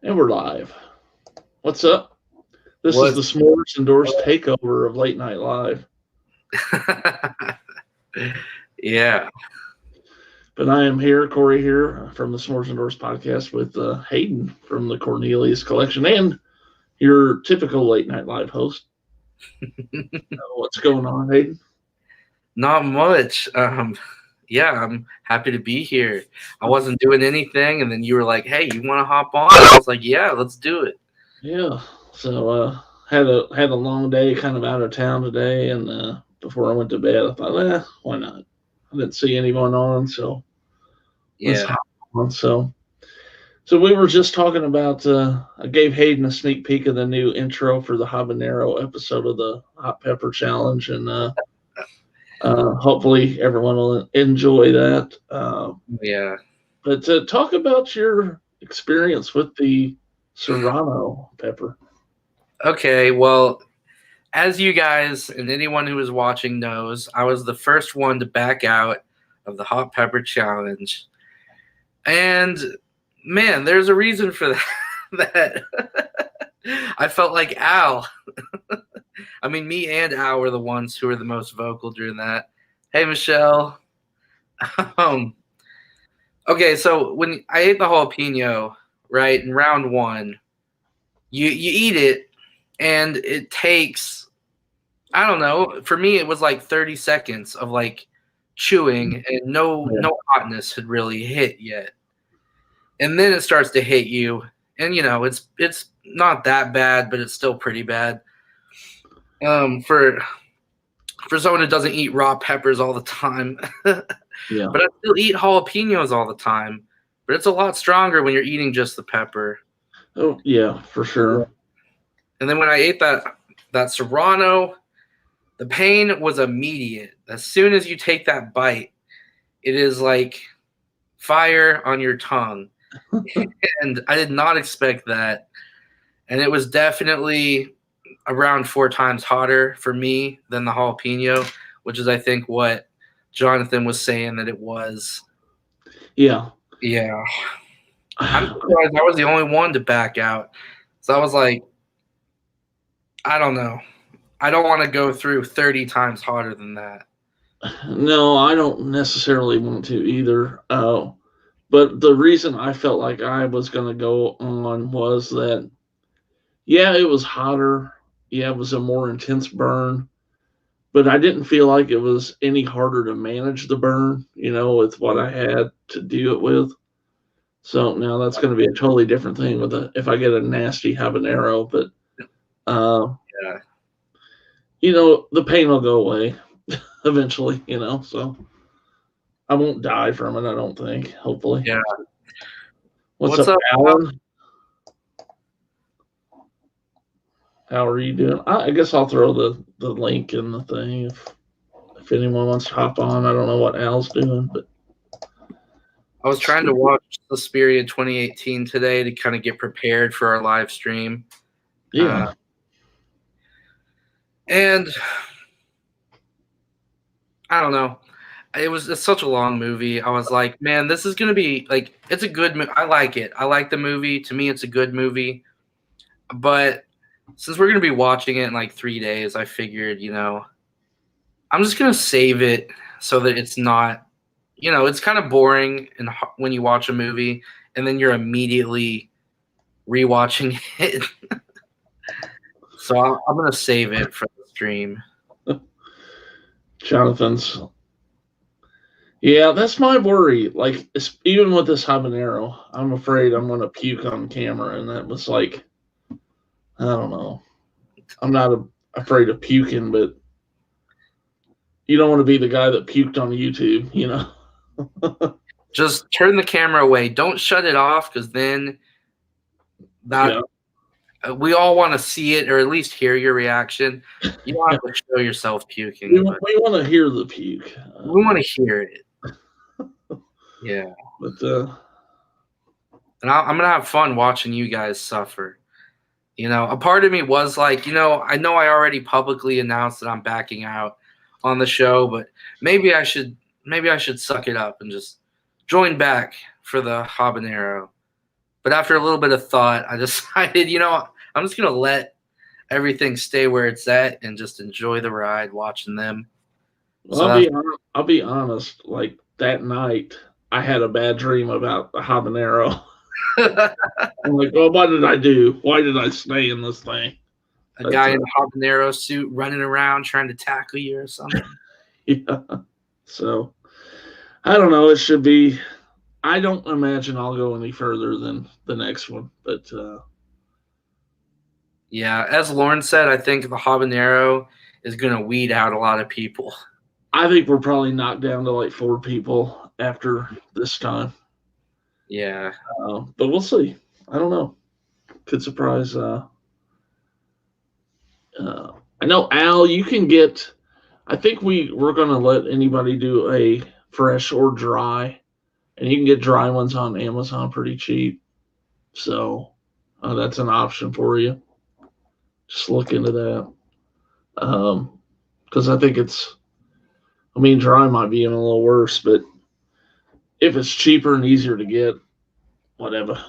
And we're live. What's up? This is What? the Smores endorsed takeover of Late Night Live. Yeah. But I am here, Corey here from the S'mores Endorsed podcast with Hayden from the Cornelius Collection and your typical Late Night Live host. What's going on, Hayden? Not much. Yeah, I'm happy to be here. I wasn't doing anything, and then you were like, "Hey, you want to hop on?" I was like, "Yeah, let's do it." Yeah. So had a long day, kind of out of town today, and before I went to bed, I thought, why not? I didn't see anyone on, so let's Yeah. hop on. So we were just talking about. I gave Hayden a sneak peek of the new intro for the habanero episode of the Hot Pepper Challenge, and hopefully everyone will enjoy that. Yeah. But talk about your experience with the Serrano pepper. Okay. Well, as you guys and anyone who is watching knows, I was the first one to back out of the hot pepper challenge, and man, there's a reason for that. that I felt like Al. I mean, me and Al were the ones who were the most vocal during that. Hey, Michelle. Um, okay, so when I ate the jalapeno, right, in round one, you eat it, and it takes, I don't know, for me it was like 30 seconds of like chewing, and Yeah. no hotness had really hit yet. And then it starts to hit you, and it's not that bad, but it's still pretty bad. For someone who doesn't eat raw peppers all the time. Yeah. But I still eat jalapenos all the time. But it's a lot stronger when you're eating just the pepper. Oh, yeah, for Yeah. sure. And then when I ate that Serrano, the pain was immediate. As soon as you take that bite, it is like fire on your tongue. And I did not expect that. And it was definitely around 4 times hotter for me than the jalapeno, which is I think what Jonathan was saying that it was. Yeah. Yeah. I'm surprised I was the only one to back out. So I was like, I don't know. I don't want to go through 30 times harder than that. No, I don't necessarily want to either. But the reason I felt like I was going to go on was that, yeah, it was hotter. Yeah, it was a more intense burn, but I didn't feel like it was any harder to manage the burn, with what I had to do it with. So now that's going to be a totally different thing if I get a nasty habanero, but uh, Yeah. the pain will go away eventually, so I won't die from it, I don't think, hopefully. Yeah. What's What's up, up, Al? Alan? How are you doing? I guess I'll throw the link in the thing if anyone wants to hop on. I don't know what Al's doing, but I was trying to watch Suspiria 2018 today to kind of get prepared for our live stream. yeah. And I don't know. It's such a long movie. I was like, man, this is gonna be like, it's a good movie. I like it. I like the movie. To me, it's a good movie. But since we're gonna be watching it in like 3 days, I figured, I'm just gonna save it so that it's not, it's kind of boring and when you watch a movie and then you're immediately rewatching it. So I'm gonna save it for the stream. Jonathan's. Yeah, that's my worry. Like, even with this habanero, I'm afraid I'm going to puke on camera. And that was like, I don't know. I'm not afraid of puking, but you don't want to be the guy that puked on YouTube. Just turn the camera away. Don't shut it off because then that Yeah. we all want to see it or at least hear your reaction. You don't have to show yourself We, puking, but we want to hear the puke. we want to hear it. Yeah. But And I'm going to have fun watching you guys suffer. A part of me was like, I know I already publicly announced that I'm backing out on the show, but maybe I should suck it up and just join back for the habanero. But after a little bit of thought, I decided, I'm just gonna let everything stay where it's at and just enjoy the ride, watching them. Well, So that's I'll be honest. Like that night, I had a bad dream about the habanero. I'm like, well, what did I do? Why did I stay in this thing? a But guy in a habanero suit running around trying to tackle you or something. yeah, so I don't know. It should be. I don't imagine I'll go any further than the next one, but Yeah, as Lauren said, I think the habanero is gonna weed out a lot of people. I think we're probably knocked down to like 4 people after this time. Yeah. But we'll see. I don't know. Could surprise. I know Al. You can get. I think we're gonna let anybody do a fresh or dry, and you can get dry ones on Amazon pretty cheap. So that's an option for you. Just look into that. Because I think it's. I mean, dry might be even a little worse, but if it's cheaper and easier to get, whatever.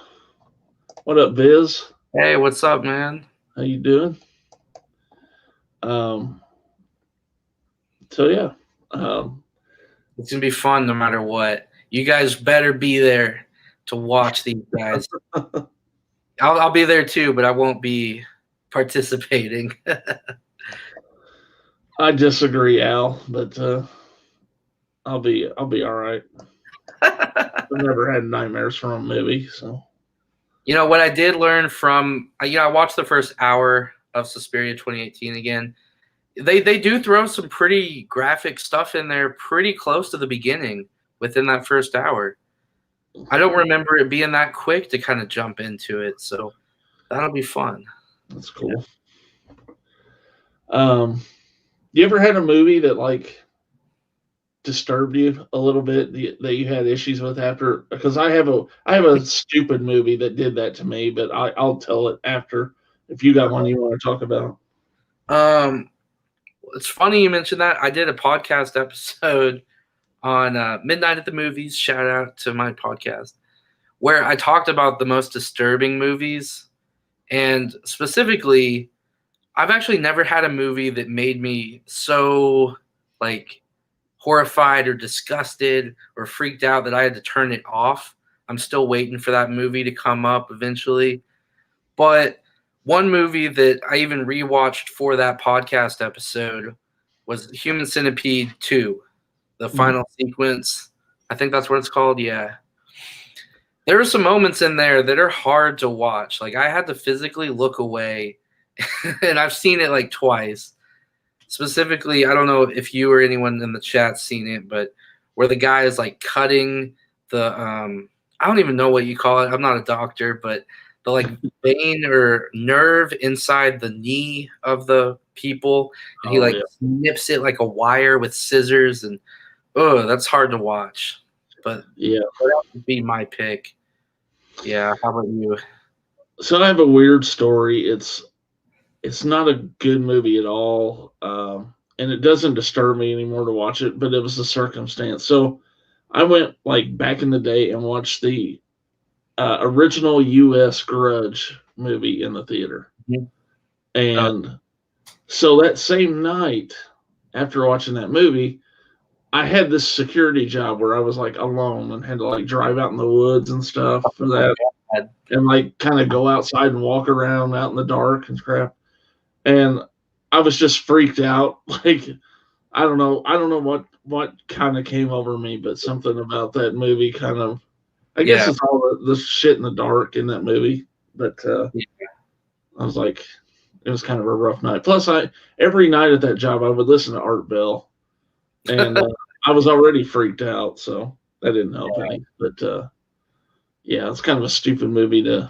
What up, Biz? Hey, what's up, man? How you doing? Um, so yeah, um, It's gonna be fun no matter what. You guys better be there to watch these guys. I'll be there too, but I won't be participating. I disagree, Al, but I'll be all right. I've never had nightmares from a movie, so What I did learn from I watched the first hour of Suspiria 2018 again. They do throw some pretty graphic stuff in there pretty close to the beginning within that first hour. I don't remember it being that quick to kind of jump into it, so that'll be fun. that's cool. Um, you ever had a movie that like disturbed you a little bit that you had issues with after? Because I have a stupid movie that did that to me, but I'll tell it after. If you got one you want to talk about. Um, it's funny you mentioned that. I did a podcast episode on Midnight at the Movies. Shout out to my podcast where I talked about the most disturbing movies, and specifically, I've actually never had a movie that made me so like horrified or disgusted or freaked out that I had to turn it off. I'm still waiting for that movie to come up eventually. But one movie that I even rewatched for that podcast episode was Human Centipede 2, the final sequence. I think that's what it's called. Yeah. There are some moments in there that are hard to watch. Like I had to physically look away, and I've seen it like twice. Specifically, I don't know if you or anyone in the chat seen it, but where the guy is like cutting the I don't even know what you call it. I'm not a doctor, but the like vein or nerve inside the knee of the people, and he like snips it like a wire with scissors, and that's hard to watch. But Yeah, that would be my pick. Yeah, how about you? so I have a weird story. It's not a good movie at all, and it doesn't disturb me anymore to watch it. But it was a circumstance. So I went like back in the day and watched the original U.S. Grudge movie in the theater, and so that same night after watching that movie, I had this security job where I was like alone and had to like drive out in the woods and stuff for that, and like kind of go outside and walk around out in the dark and crap. And I was just freaked out. Like I don't know what kind of came over me, but something about that movie kind of. I guess it's all the shit in the dark in that movie, but I was like, it was kind of a rough night. Plus, I every night at that job I would listen to Art Bell, and I was already freaked out, so that didn't help any. But yeah, it's kind of a stupid movie to.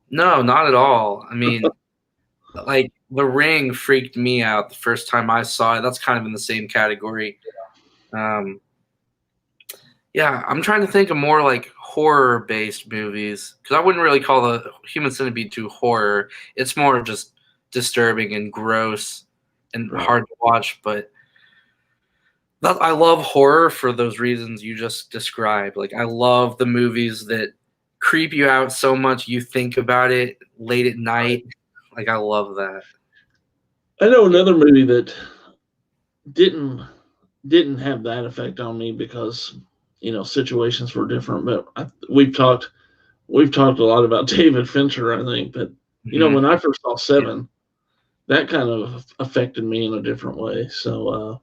No, not at all. I mean, like The Ring freaked me out the first time I saw it. That's kind of in the same category. Yeah, I'm trying to think of more like horror-based movies because I wouldn't really call the Human Centipede 2 horror. It's more of just disturbing and gross and hard to watch. But I love horror for those reasons you just described. Like I love the movies that creep you out so much you think about it late at night. Like, I love that. I know another movie that didn't didn't have that effect on me because situations were different. But we've talked a lot about David Fincher. I think, but Hmm. when I first saw Yeah. Seven, that kind of affected me in a different way. So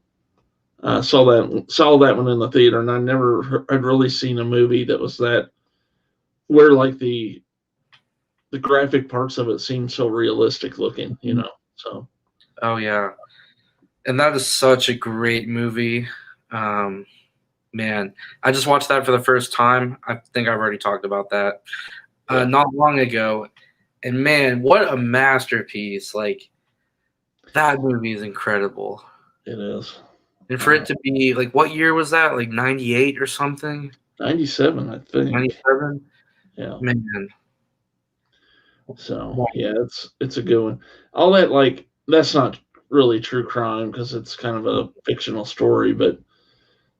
I saw that one in the theater, and I never had really seen a movie that was that where like the graphic parts of it seemed so realistic looking. So Oh yeah, and that is such a great movie. Um, Man, I just watched that for the first time. I think I've already talked about that yeah, not long ago. And man, what a masterpiece! Like, that movie is incredible. it is. And for Uh, it to be like, what year was that? Like 98 or something? 97, I think. 97? Yeah. Man. So yeah, it's a good one. All that that's not really true crime because it's kind of a fictional story, but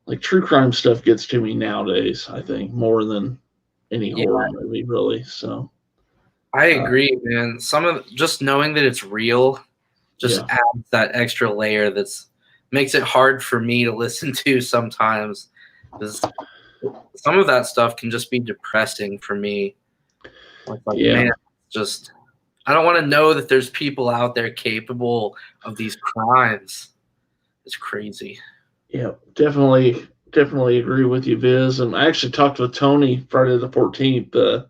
like true crime stuff gets to me nowadays. I think more than any Yeah, horror movie, really. So I uh, agree, man. Some of just knowing that it's real just yeah, adds that extra layer that's makes it hard for me to listen to sometimes. Because some of that stuff can just be depressing for me. It's like, yeah, man, just I don't want to know that there's people out there capable of these crimes. It's crazy. yeah. Definitely agree with you, Viz. And I actually talked with Tony Friday the 14th.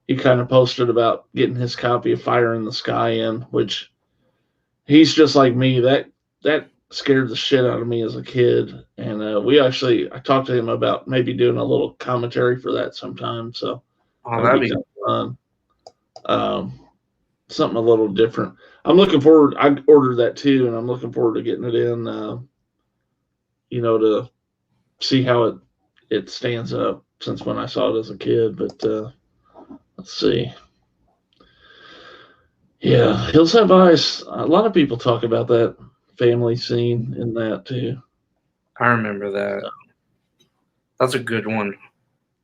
He kind of posted about getting his copy of Fire in the Sky in, which he's just like me. That scared the shit out of me as a kid, and I talked to him about maybe doing a little commentary for that sometime. So Oh, that would that'd be be kind of fun. Um, Something a little different. I'm looking forward. I ordered that too, and I'm looking forward to getting it in. To see how it stands up since when I saw it as a kid. But let's see. Yeah, Hills Have Eyes. A lot of people talk about that family scene in that too. I remember that. That's a good one.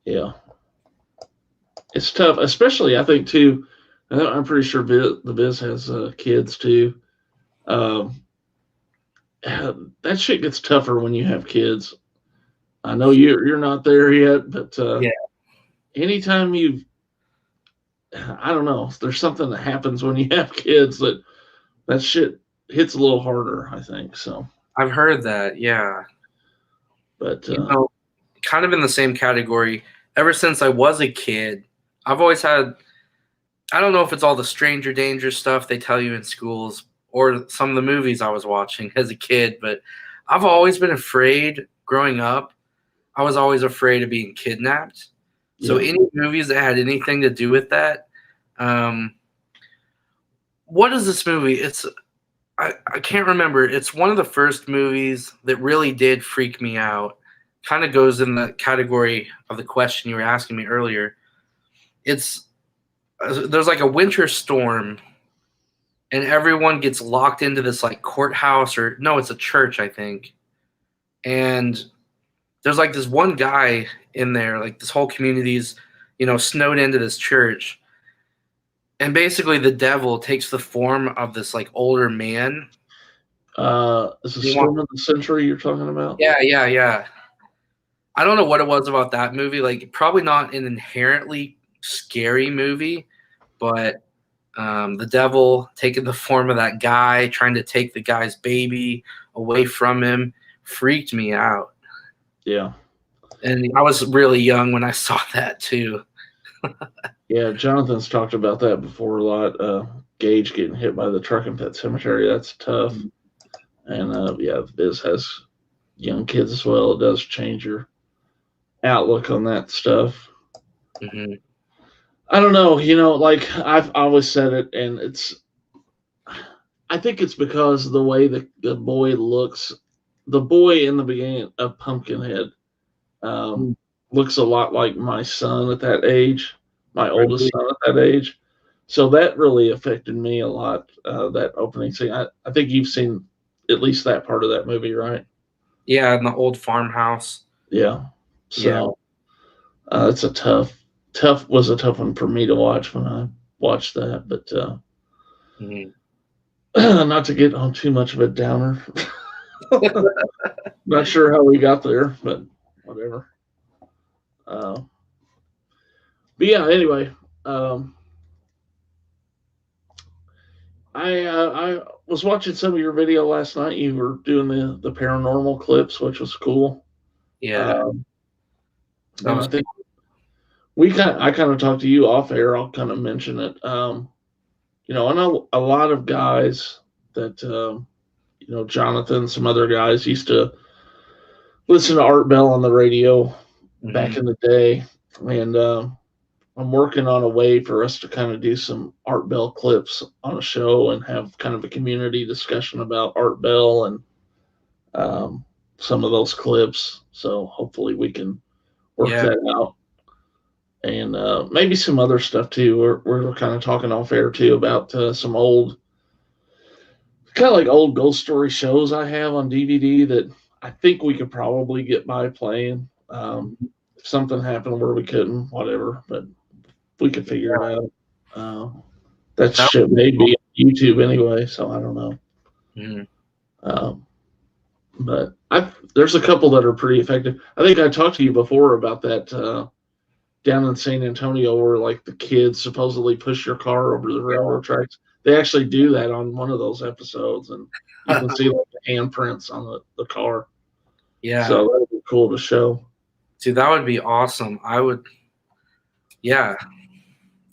Yeah, it's tough, especially I think too. I'm pretty sure the Biz has kids too. Um, that shit gets tougher when you have kids. I know you're not there yet, but Yeah, anytime I don't know, there's something that happens when you have kids that shit hits a little harder. I think so, I've heard that. Yeah. but You know, kind of in the same category. Ever since I was a kid, I've always had I don't know if it's all the stranger danger stuff they tell you in schools or some of the movies I was watching as a kid, but I've always been afraid growing up. I was always afraid of being kidnapped. So yeah. any movies that had anything to do with that, um, what is this movie? I can't remember. It's one of the first movies that really did freak me out. Kind of goes in the category of the question you were asking me earlier. It's there's like a winter storm and everyone gets locked into this like courthouse or no, it's a church, I think. And there's like this one guy in there, like this whole community's, snowed into this church. And basically the devil takes the form of this like older man. Is a He wants, Storm of the Century you're talking about? yeah, yeah, yeah. I don't know what it was about that movie. Like probably not an inherently scary movie, but the devil taking the form of that guy, trying to take the guy's baby away from him, freaked me out. Yeah, And I was really young when I saw that too. yeah. Jonathan's talked about that before a lot. Gage getting hit by the truck in Pet Cemetery. That's tough. And yeah, Biz has young kids as well. It does change your outlook on that stuff. Mm-hmm. I don't know. Like I've always said it, and I think it's because the way the boy looks. The boy in the beginning of Pumpkinhead um, looks a lot like my son at that age, my oldest Really? son at that age. So that really affected me a lot. That opening scene. I think you've seen at least that part of that movie, right? Yeah, in the old farmhouse. Yeah. Yeah. So it's a tough. a tough one for me to watch when I watched that. But Mhm. not to get on too much of a downer. Not sure how we got there, but whatever. Uh, but yeah, anyway, um, I was watching some of your video last night. You were doing the paranormal clips, which was cool. Yeah, Um, that and was I think I kind of talked to you off air. I'll kind of mention it. I know a lot of guys that Jonathan, some other guys used to listen to Art Bell on the radio mhm. back in the day, and I'm working on a way for us to kind of do some Art Bell clips on a show and have kind of a community discussion about Art Bell and um, some of those clips. So hopefully we can work Yeah, that out. And maybe some other stuff too. We're kind of talking off air too about some old, kind of like old ghost story shows I have on DVD that I think we could probably get by playing. If something happened where we couldn't, whatever, but we could figure it out. Uh, that that shit would be may cool. be on YouTube anyway, so I don't know. Mhm. Um, but there's a couple that are pretty effective. I think I talked to you before about that down in San Antonio where like the kids supposedly push your car over the railroad tracks. They actually do that on one of those episodes, and you can see like the handprints on the car. Yeah, So that would be cool to show. dude, that would be awesome. I would. Yeah,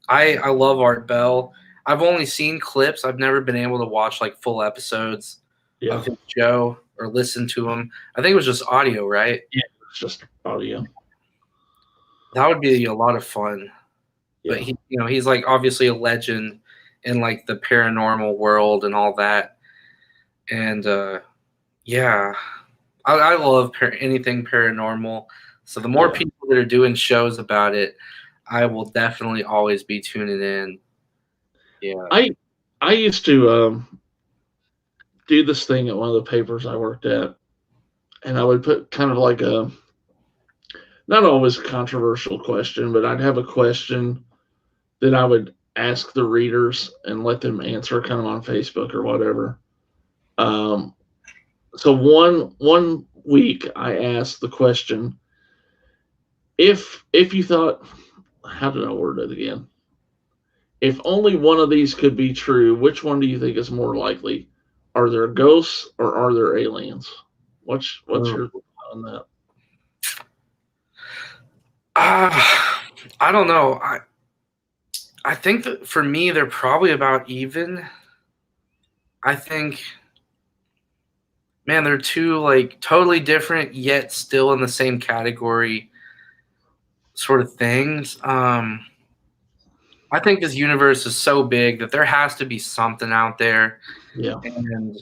I love Art Bell. I've only seen clips. I've never been able to watch like full episodes Yeah, of his show or listen to him. I think it was just audio, right? yeah, it's just audio. That would be a lot of fun. But Yeah, he's like obviously a legend in like the paranormal world and all that. And yeah, I love anything paranormal. So the more yeah. people that are doing shows about it, I will definitely always be tuning in. Yeah. I used to do this thing at one of the papers I worked at, and I would put kind of like a not always a controversial question, but I'd have a question that I would ask the readers and let them answer kind of on Facebook or whatever. Um, so one week I asked the question, if you thought, how did I word it again? If only one of these could be true, which one do you think is more likely? Are there ghosts or are there aliens? What's your thought on that? I don't know. I think that for me they're probably about even. I think man, they're two like totally different yet still in the same category sort of things. I think this universe is so big that there has to be something out there, Yeah, and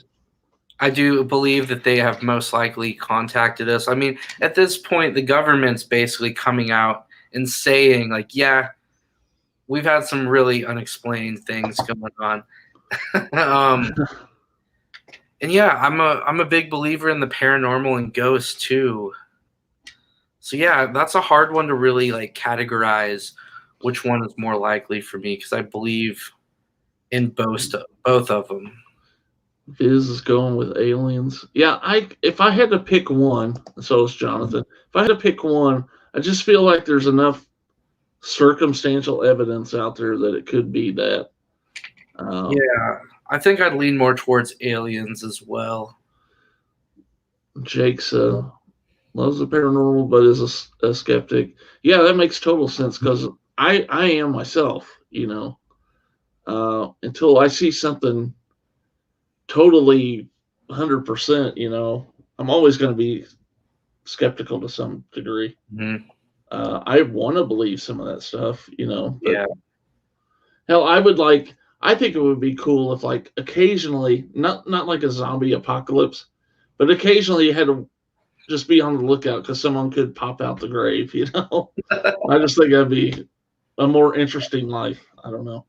I do believe that they have most likely contacted us. I mean, at this point, the government's basically coming out and saying, like, yeah, we've had some really unexplained things going on. um, and yeah, I'm a big believer in the paranormal and ghosts too. So yeah, that's a hard one to really like categorize which one is more likely for me because I believe in both of them. Viz is going with aliens. Yeah, I if I had to pick one, so is Jonathan. If I had to pick one, I just feel like there's enough circumstantial evidence out there that it could be that. Um, Yeah, I think I'd lean more towards aliens as well. Jake's loves the paranormal, but is a skeptic. Yeah, that makes total sense because I am myself. Until I see something totally 100%, I'm always going to be skeptical to some degree. Mhm. I want to believe some of that stuff, but Yeah, hell, I think it would be cool if like occasionally, not like a zombie apocalypse, but occasionally you had to just be on the lookout because someone could pop out the grave, I just think that'd be a more interesting life. I don't know.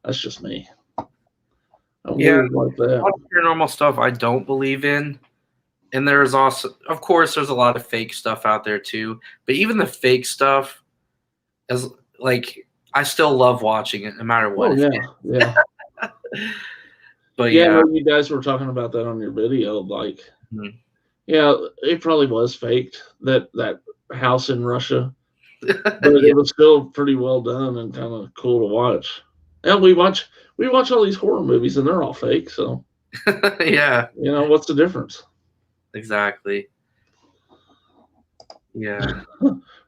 That's just me. I'm yeah. weird like A that. lot of paranormal stuff I don't believe in, and there's also, of course, there's a lot of fake stuff out there too. But even the fake stuff, as like I still love watching it no matter what. Oh yeah, yeah, But yeah. I yeah. know you guys were talking about that on your video. Like, Mhm. yeah, it probably was faked that house in Russia, but Yeah. it was still pretty well done and kind of cool to watch. And we watch all these horror movies and they're all fake. So Yeah, what's the difference? exactly. Yeah.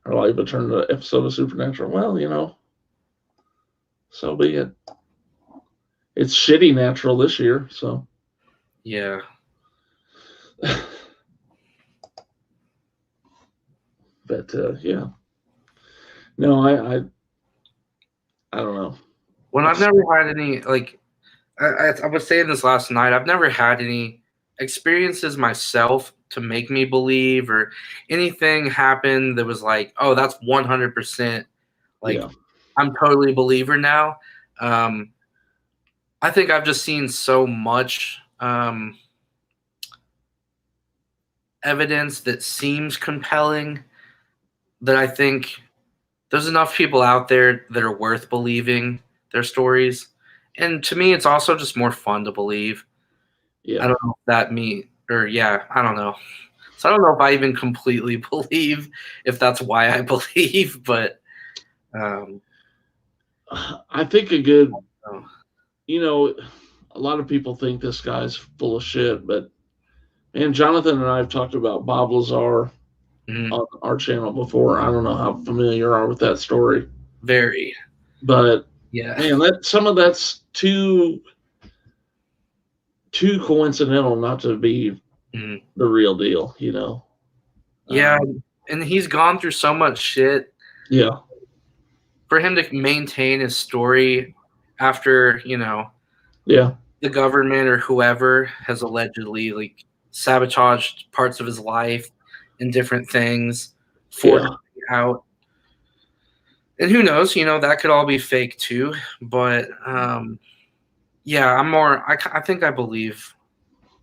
Our life would turn to an episode of Supernatural. Well, so be it. It's shitty natural this year, so. Yeah. But yeah, no, I don't know. When I've never had any like I was saying this last night. I've never had any experiences myself to make me believe or anything happen that was like, oh, that's 100% like Yeah, I'm totally a believer now. I think I've just seen so much evidence that seems compelling that I think there's enough people out there that are worth believing their stories. And to me, it's also just more fun to believe. I yeah. don't know if that me or yeah, I don't know. So I don't know if I even completely believe if that's why I believe, but um, I think a good, oh, you know, a lot of people think this guy's full of shit, but man, Jonathan and I have talked about Bob Lazar mhm, on our channel before. I don't know how familiar you are with that story, very but yeah, man, that some of that's too coincidental not to be mhm. the real deal. Yeah, Um, and he's gone through so much shit yeah, for him to maintain his story after yeah, the government or whoever has allegedly like sabotaged parts of his life and different things for him yeah. to be out. And who knows, that could all be fake too. But yeah, I think I believe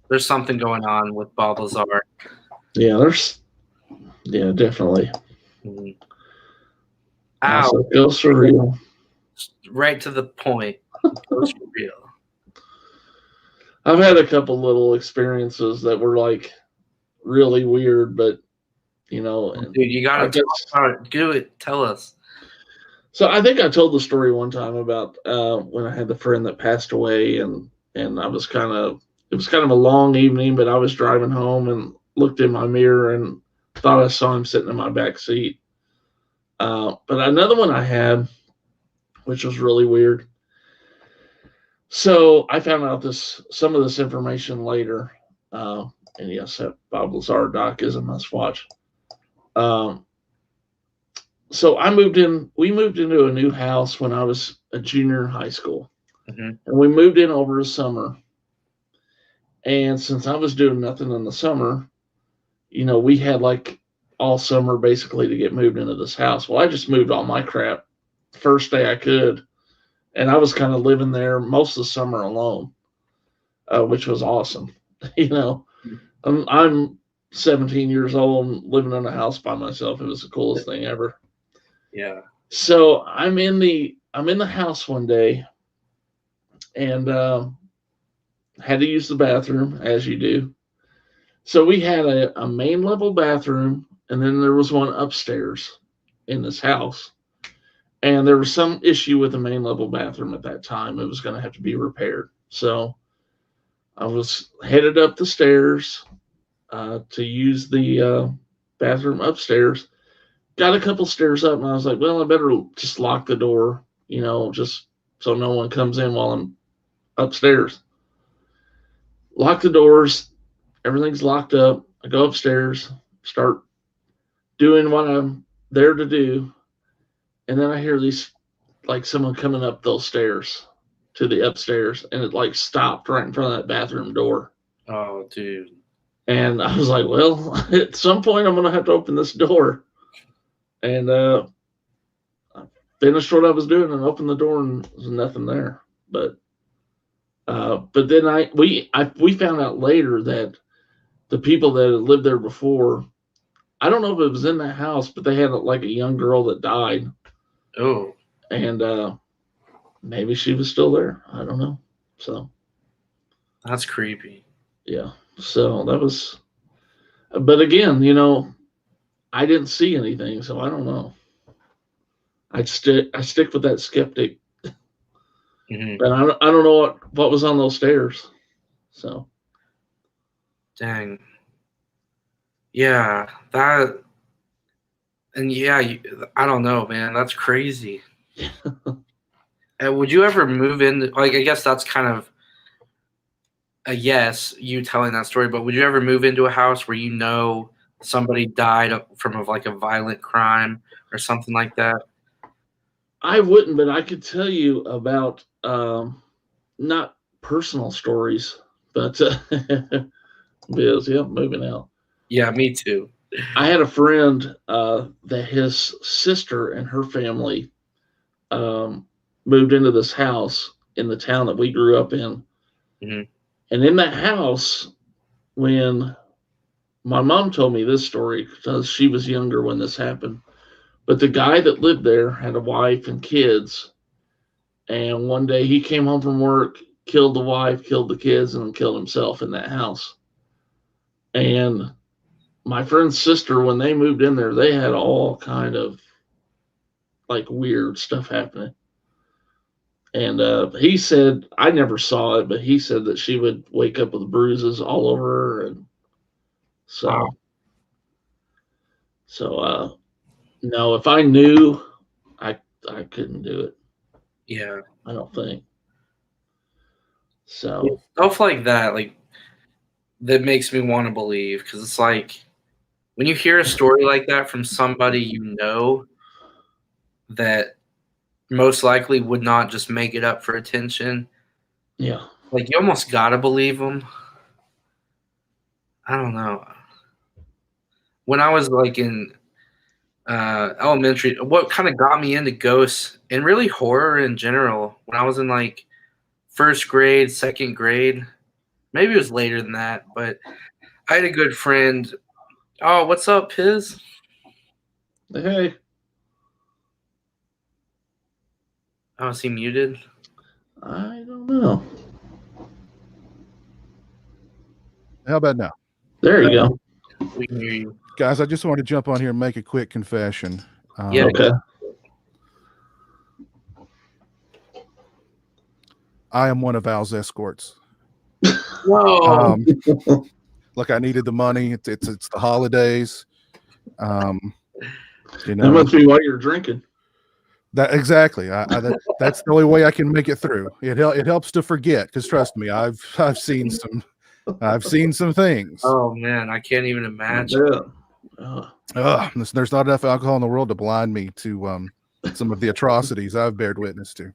there's something going on with Bob Lazar. Yeah, yeah, definitely. Mhm. So Ow, it feels surreal. right to the point. Goes for real. I've had a couple little experiences that were like really weird, but and Dude, you I gotta talk guess about it. Do it. Tell us. so. I think I told the story one time about when I had the friend that passed away, and I was it was kind of a long evening, but I was driving home and looked in my mirror and thought I saw him sitting in my back seat. But another one I had, which was really weird. So I found out some of this information later, uh, and yes, that Bob Lazar doc is a must watch. Um, so we moved into a new house when I was a junior in high school, Hmm. and we moved in over the summer. And since I was doing nothing in the summer, we had like all summer basically to get moved into this house. Well, I just moved all my crap first day I could, and I was kind of living there most of the summer alone, which was awesome. you know, I'm 17 years old and living in a house by myself. It was the coolest thing ever. Yeah. So I'm in the house one day and had to use the bathroom as you do. So we had a main level bathroom and then there was one upstairs in this house. And there was some issue with the main level bathroom at that time. It was going to have to be repaired. So I was headed up the stairs to use the bathroom upstairs. Got a couple stairs up, and I was like, well, I better just lock the door, just so no one comes in while I'm upstairs. Lock the doors. Everything's locked up. I go upstairs, start doing what I'm there to do, and then I hear these like someone coming up those stairs to the upstairs, and it like stopped right in front of that bathroom door. Oh, dude. And I was like, well, at some point I'm gonna have to open this door. And I finished what I was doing and opened the door, and there's nothing there. But then we found out later that the people that had lived there before, I don't know if it was in the house, but they had like a young girl that died, Oh, and maybe she was still there. I don't know. So that's creepy. yeah, so that was. But again, I didn't see anything, so I don't know. I stick with that skeptic, Hmm. but I don't know what was on those stairs. So Dang. Yeah, that and yeah, I don't know, man. That's crazy. And would you ever move in? Like, I guess that's kind of a yes, you telling that story. But would you ever move into a house where somebody died from like a violent crime or something like that? I wouldn't, but I could tell you about not personal stories, but Biz, yeah, moving out. Yeah, me too. I had a friend that his sister and her family um, moved into this house in the town that we grew up in. Hmm. And in that house, when my mom told me this story, because she was younger when this happened, but the guy that lived there had a wife and kids. And one day he came home from work, killed the wife, killed the kids, and then killed himself in that house. And my friend's sister, when they moved in there, they had all kind of like weird stuff happening. And he said, I never saw it, but he said that she would wake up with bruises all over her. And Wow. so, so no, if I knew, I I couldn't do it. Yeah. I don't think so. Stuff like that, like that makes me want to believe because it's like when you hear a story like that from somebody that most likely would not just make it up for attention, Yeah, like you almost gotta believe them. I don't know. When I was like in elementary, what kind of got me into ghosts and really horror in general, when I was in like first grade, second grade, maybe it was later than that, but I had a good friend. Oh, what's up, Piz? hey, Oh, is he muted? I don't know. How about now? There you go. We can hear you. Guys, I just want to jump on here and make a quick confession. Yeah. Okay. I am one of Al's escorts. Whoa. Look, I needed the money. It's the holidays. That must be why you're drinking. That exactly. That's the only way I can make it through. It helps to forget because trust me, I've seen some things. Oh man, I can't even imagine. Yeah. There's not enough alcohol in the world to blind me to some of the atrocities I've bared witness to.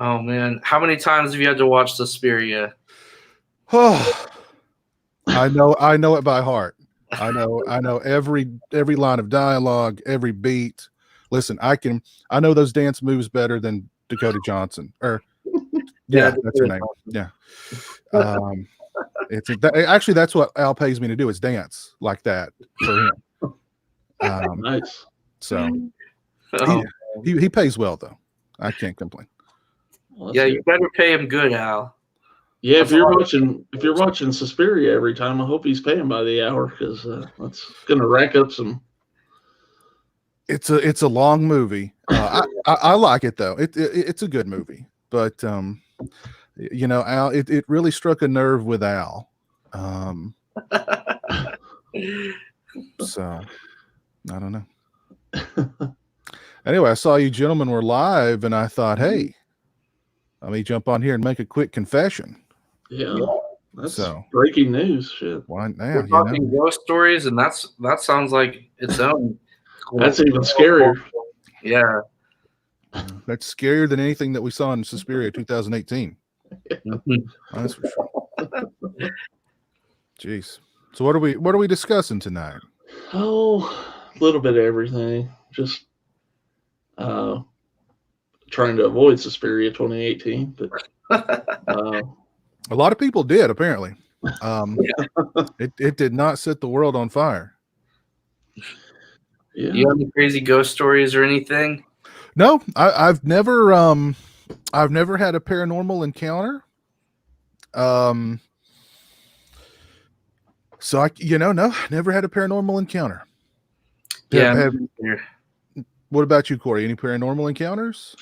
Oh man, how many times have you had to watch Suspiria? Oh, I know it by heart. I know every line of dialogue, every beat. Listen, I know those dance moves better than Dakota Johnson. Yeah, that's her name. Yeah. Actually that's what Al pays me to do is dance like that for him. Nice. So he pays well though. I can't complain. Well, Yeah, you good. better pay him good, Al. Yeah, if you're watching Suspiria every time, I hope he's paying by the hour because that's gonna rack up some. It's a long movie. I like it though. It's a good movie, but Al, it really struck a nerve with Al. So I don't know. Anyway, I saw you gentlemen were live, and I thought, hey, let me jump on here and make a quick confession. Yeah, that's breaking news. Shit. Why now? We're talking ghost stories, and that sounds like its own. That's even scarier. Yeah, that's scarier than anything that we saw in Suspiria 2018. That's for sure. Jeez. So what are we discussing tonight? Oh, a little bit of everything. Just trying to avoid Suspiria 2018, but a lot of people did apparently. It did not set the world on fire. Yeah. You have any crazy ghost stories or anything? No, I've never had a paranormal encounter. So no, never had a paranormal encounter. Yeah. What about you, Corey? Any paranormal encounters?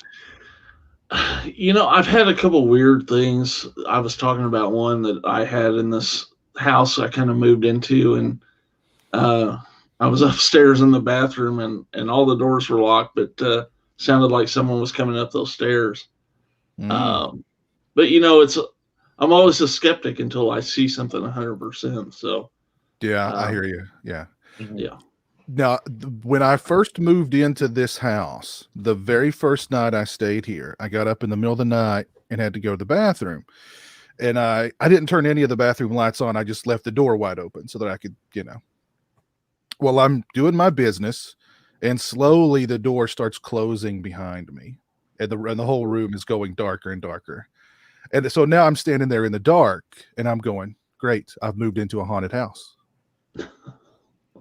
I've had a couple weird things. I was talking about one that I had in this house I kind of moved into, and uh, I was upstairs in the bathroom, and all the doors were locked, but sounded like someone was coming up those stairs. Um, but it's I'm always a skeptic until I see something 100%. So yeah, I hear you. Yeah. yeah. Now, when I first moved into this house, the very first night I stayed here, I got up in the middle of the night and had to go to the bathroom. And I didn't turn any of the bathroom lights on. I just left the door wide open so that I could, Well, I'm doing my business, and slowly the door starts closing behind me, and the whole room is going darker and darker. And so now I'm standing there in the dark, and I'm going, great, I've moved into a haunted house.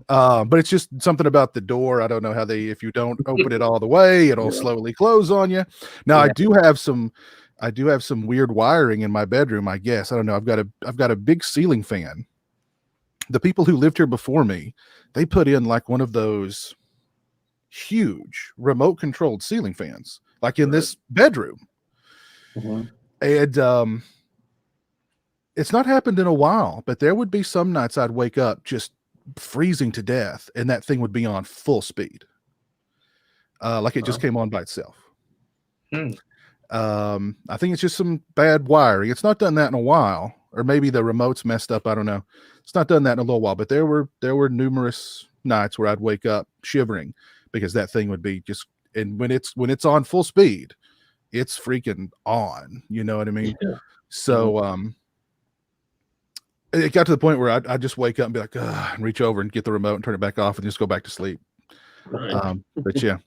But it's just something about the door. I don't know how if you don't open it all the way, it'll slowly close on you. Now I do have some weird wiring in my bedroom, I guess. I don't know. I've got a big ceiling fan. The people who lived here before me, they put in like one of those huge remote controlled ceiling fans, like in this bedroom. Mm-hmm. And it's not happened in a while, but there would be some nights I'd wake up just freezing to death, and that thing would be on full speed, like it just came on by itself. I think it's just some bad wiring. It's not done that in a while, or maybe the remote's messed up. I don't know. It's not done that in a little while, but there were numerous nights where I'd wake up shivering because that thing would be just, and when it's on full speed, it's freaking on. You know what I mean? Yeah. So it got to the point where I'd just wake up and be like, and reach over and get the remote and turn it back off and just go back to sleep. Right. But yeah,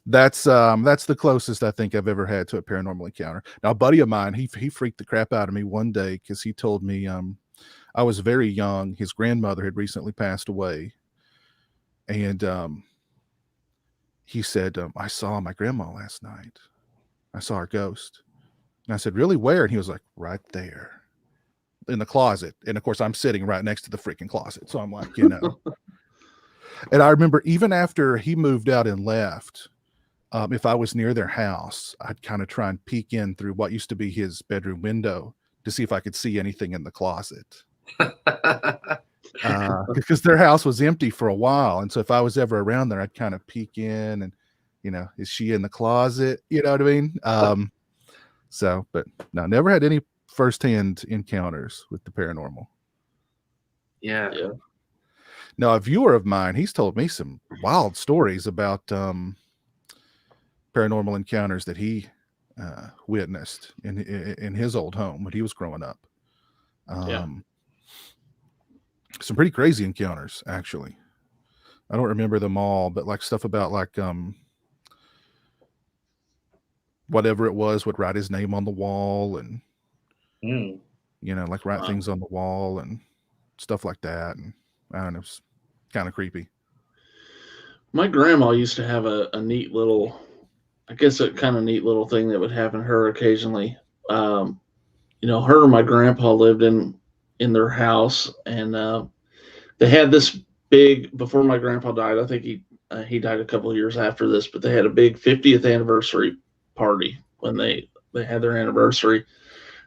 that's the closest I think I've ever had to a paranormal encounter. Now, a buddy of mine, he freaked the crap out of me one day because he told me I was very young. His grandmother had recently passed away, and he said, I saw my grandma last night. I saw her ghost. And I said, really, where? And he was like, right there in the closet. And of course, I'm sitting right next to the freaking closet. So I'm like, And I remember even after he moved out and left, if I was near their house, I'd kind of try and peek in through what used to be his bedroom window to see if I could see anything in the closet. Because their house was empty for a while. And so if I was ever around there, I'd kind of peek in and, is she in the closet? You know what I mean? But no, never had any firsthand encounters with the paranormal. Yeah. Now, a viewer of mine, he's told me some wild stories about paranormal encounters that he witnessed in his old home when he was growing up. Some pretty crazy encounters, actually. I don't remember them all, but like stuff about like whatever it was would write his name on the wall and like write things on the wall and stuff like that. And I don't know, it's kind of creepy. My grandma used to have a neat little, I guess a kind of neat little thing that would happen to her occasionally. Her and my grandpa lived in their house, and they had this big, before my grandpa died, I think he died a couple of years after this, but they had a big 50th anniversary party when they had their anniversary,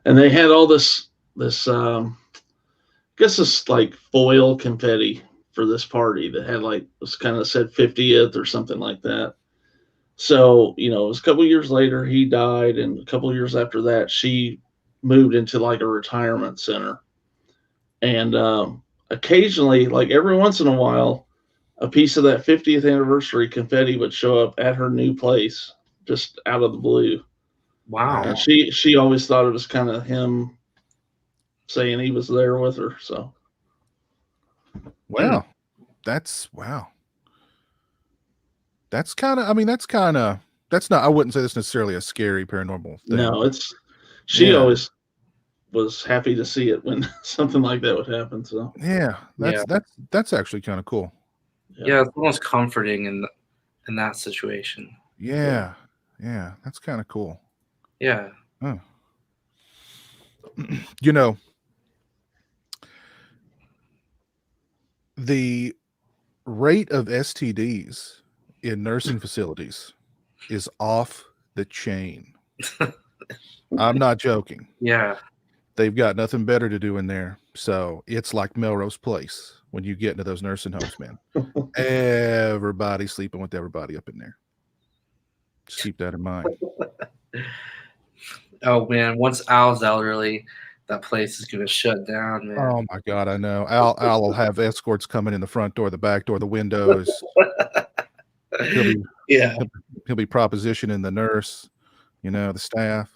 and they had all this I guess this like foil confetti for this party that had like, was kind of said 50th or something like that. So, it was a couple of years later, he died. And a couple of years after that, she moved into like a retirement center. And occasionally, like every once in a while, a piece of that 50th anniversary confetti would show up at her new place just out of the blue. Wow. And she always thought it was kind of him saying he was there with her. So wow. That's kind of that's not, I wouldn't say that's necessarily a scary paranormal thing. No, she always was happy to see it when something like that would happen. So that's actually kind of cool. Yeah, it's almost comforting in that situation. Yeah. Yeah, that's kind of cool. Yeah. Oh. You know, the rate of STDs in nursing facilities is off the chain. I'm not joking. Yeah. They've got nothing better to do in there. So it's like Melrose Place when you get into those nursing homes, man. Everybody sleeping with everybody up in there. Just keep that in mind. Oh man, once Al's elderly, that place is gonna shut down, man. Oh my God, I know. Al will have escorts coming in the front door, the back door, the windows. He'll be Yeah. he'll be propositioning the nurse, the staff.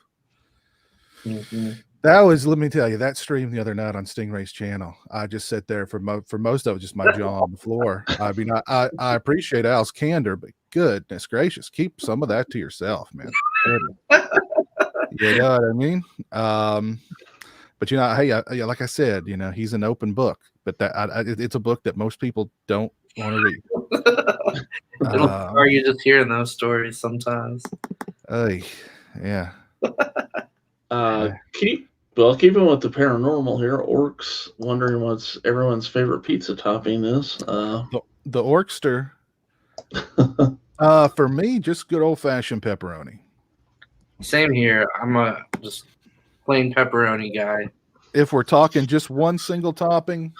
Mm-hmm. That was, let me tell you, that stream the other night on Stingray's channel. I just sat there for most of it, just my jaw on the floor. I mean, I appreciate Al's candor, but goodness gracious, keep some of that to yourself, man. You know what I mean? But hey, like I said, he's an open book, but it's a book that most people don't want to read. Are you just hearing those stories sometimes? Yeah. Keeping with the paranormal here, Orcs wondering what's everyone's favorite pizza topping is. The Orkster. For me, just good old fashioned pepperoni. Same here. I'm a just plain pepperoni guy. If we're talking just one single topping,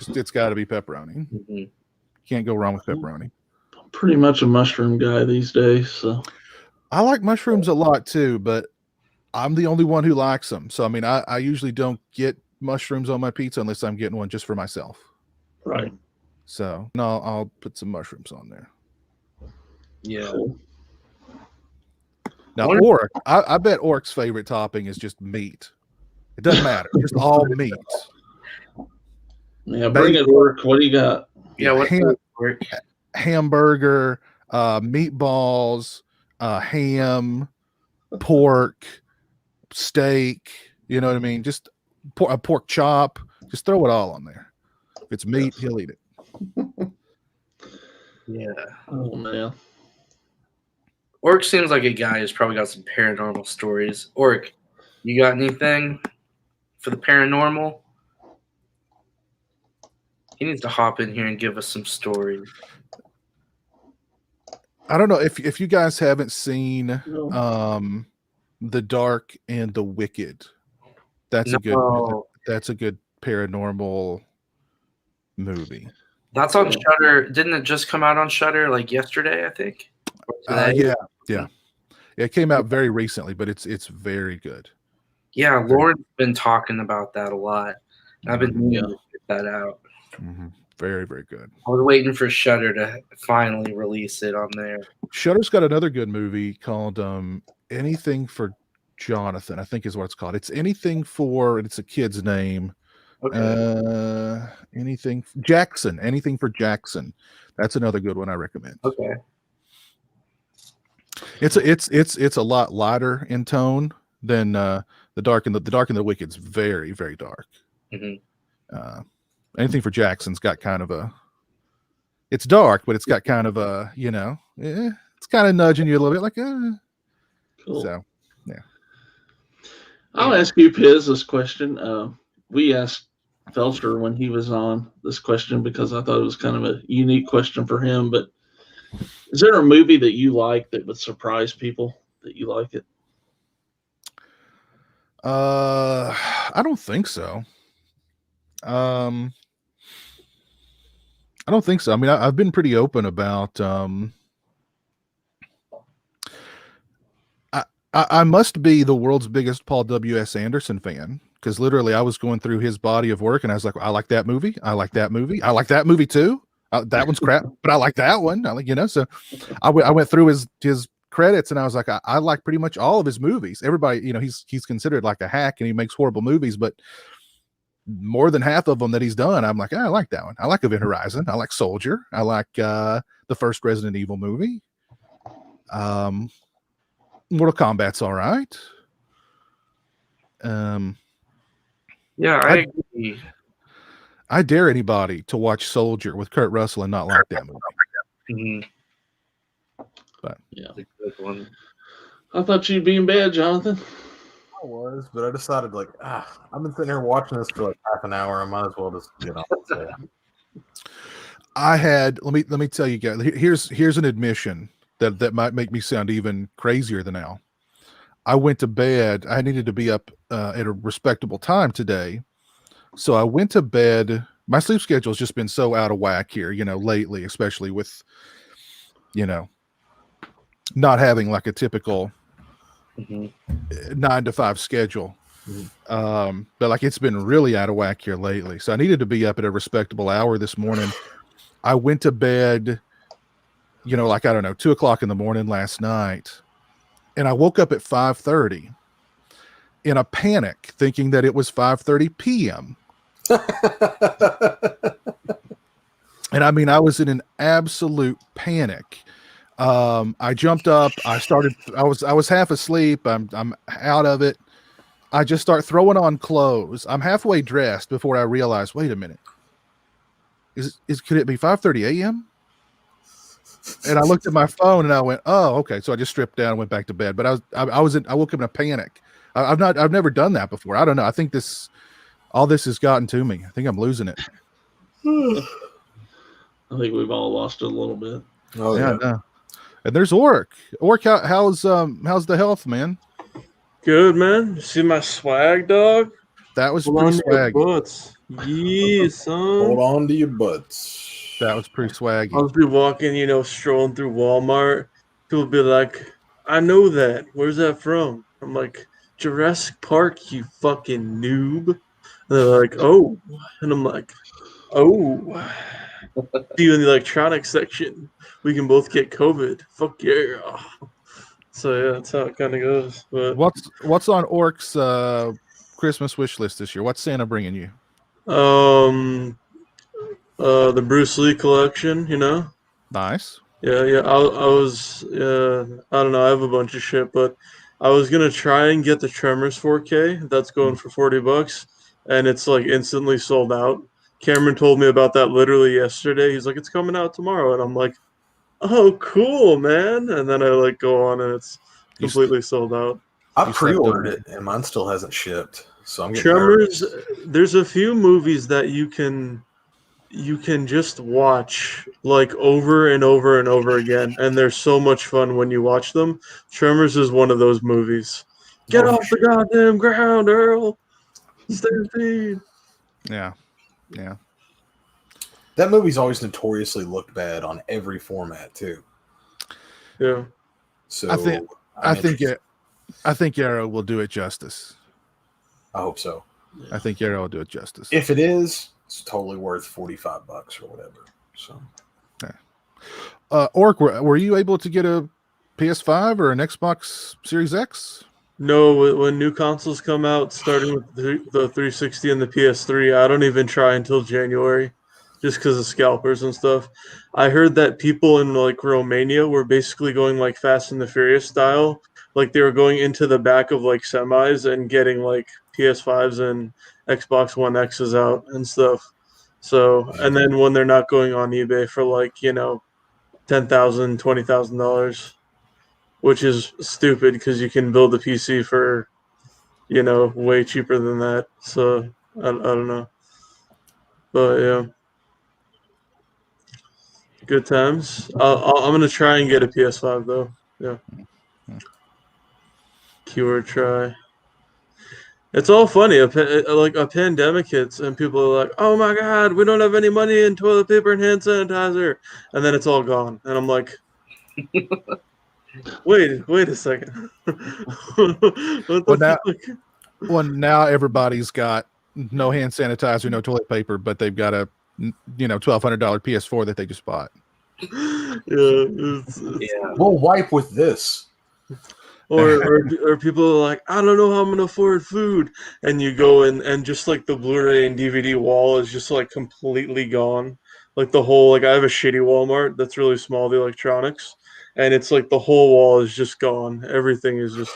it's got to be pepperoni. Mm-hmm. Can't go wrong with pepperoni. Pretty much a mushroom guy these days. So I like mushrooms a lot too, but I'm the only one who likes them. So I mean, I usually don't get mushrooms on my pizza unless I'm getting one just for myself. Right. So no, I'll put some mushrooms on there. Yeah. Cool. Now, Orc, I bet Orc's favorite topping is just meat. It doesn't matter, just all meat. Yeah, bring it, Orc. What do you got? Yeah, what's Orc? Hamburger, meatballs, ham, pork, steak. You know what I mean? Just a pork chop. Just throw it all on there. If it's meat, he'll eat it. Yeah. Oh man. Orc seems like a guy who's probably got some paranormal stories. Orc, you got anything for the paranormal? He needs to hop in here and give us some stories. I don't know if you guys haven't seen The Dark and the Wicked. That's a good paranormal movie. That's on Shudder. Didn't it just come out on Shudder like yesterday, I think? Yeah. It came out very recently, but it's very good. Yeah, Lauren's been talking about that a lot. I've been meaning to get that out. Mm-hmm. Very, very good. I was waiting for Shudder to finally release it on there. Shudder's got another good movie called Anything for Jonathan, I think is what it's called. It's Anything for, it's a kid's name. Okay. Anything for Jackson. That's another good one I recommend. Okay. It's a lot lighter in tone than The Dark and the Wicked's very, very dark. Mm-hmm. Anything for Jackson's got kind of it's dark, but it's got kind of it's kind of nudging you a little bit, like Cool. So yeah. I'll ask you, Piz, this question. We asked Felcher when he was on this question because I thought it was kind of a unique question for him. But is there a movie that you like that would surprise people that you like it? I don't think so. I don't think so. I mean, I've been pretty open about. I must be the world's biggest Paul W.S. Anderson fan, because literally I was going through his body of work and I was like, I like that movie. I like that movie. I like that movie too. That one's crap, but I like that one. I like, so I went through his credits and I was like, I like pretty much all of his movies. Everybody, he's considered like a hack and he makes horrible movies, but more than half of them that he's done, I'm like, I like that one. I like Event Horizon. I like Soldier. I like the first Resident Evil movie. Mortal Kombat's all right. Yeah, I agree. I dare anybody to watch Soldier with Kurt Russell and not like that movie. Mm-hmm. But yeah, that's a good one. I thought you'd be in bed, Jonathan. I was, but I decided I've been sitting here watching this for like half an hour. I might as well just get on. So. I had let me tell you guys. Here's an admission that might make me sound even crazier than now. I went to bed. I needed to be up at a respectable time today, so I went to bed. My sleep schedule has just been so out of whack here, lately, especially with, not having like a typical 9 to 5 schedule. But like it's been really out of whack here lately. So I needed to be up at a respectable hour this morning. I went to bed, I don't know, 2:00 in the morning last night, and I woke up at 5:30 in a panic, thinking that it was 5:30 p.m. And I mean, I was in an absolute panic. I jumped up. I was half asleep. I'm out of it. I just start throwing on clothes. I'm halfway dressed before I realize, wait a minute. Could it be 5:30 a.m.? And I looked at my phone and I went, oh, okay. So I just stripped down and went back to bed. But I woke up in a panic. I've never done that before. I don't know. I think all this has gotten to me. I think I'm losing it. I think we've all lost it a little bit. Oh yeah. No. And there's Orc. Orc, how's the health, man? Good, man. You see my swag, dog? That was Hold pretty on to your swaggy. butts. Yeah, son. Hold on to your butts. That was pretty swaggy. I'll be walking, strolling through Walmart. People be like, I know that. Where's that from? I'm like, Jurassic Park, you fucking noob. And they're like, oh. And I'm like, oh. See you in the electronics section. We can both get COVID. Fuck yeah. So yeah, that's how it kind of goes. But What's on Orc's Christmas wish list this year? What's Santa bringing you? The Bruce Lee collection, Nice. Yeah. I was, I don't know. I have a bunch of shit, but I was gonna try and get the Tremors 4K. That's going for $40, and it's like instantly sold out. Cameron told me about that literally yesterday. He's like, it's coming out tomorrow, and I'm like, oh, cool, man. And then I go on, and it's completely sold out. I pre-ordered it, and mine still hasn't shipped. So I'm getting Tremors. nervous. There's a few movies that you can just watch over and over and over again, and they're so much fun when you watch them. Tremors is one of those movies. Get off the goddamn ground, Earl. Stampede. Yeah. That movie's always notoriously looked bad on every format too. Yeah. So I think Arrow will do it justice. I hope so. I think Arrow will do it justice. If it is, it's totally worth $45 or whatever. So, Orc, were you able to get a PS5 or an Xbox Series X? No, when new consoles come out, starting with the 360 and the PS3, I don't even try until January, just because of scalpers and stuff. I heard that people in Romania were basically going Fast and the Furious style, they were going into the back of semis and getting PS5s and Xbox One X's out and stuff. So, and then when they're not going on eBay for $10,000, $20,000, which is stupid because you can build a PC for, way cheaper than that. So I don't know, but yeah, good times. I'm gonna try and get a PS5 though. Yeah, keyword try. It's all funny. A pandemic hits and people are like, "Oh my God, we don't have any money in toilet paper and hand sanitizer," and then it's all gone, and I'm like, "Wait a second." Now everybody's got no hand sanitizer, no toilet paper, but they've got a $1,200 PS4 that they just bought. Yeah, we'll wipe with this. Or people are like, I don't know how I'm gonna afford food, and you go and just the Blu-ray and DVD wall is just completely gone. The whole I have a shitty Walmart that's really small, the electronics, and it's the whole wall is just gone. Everything is just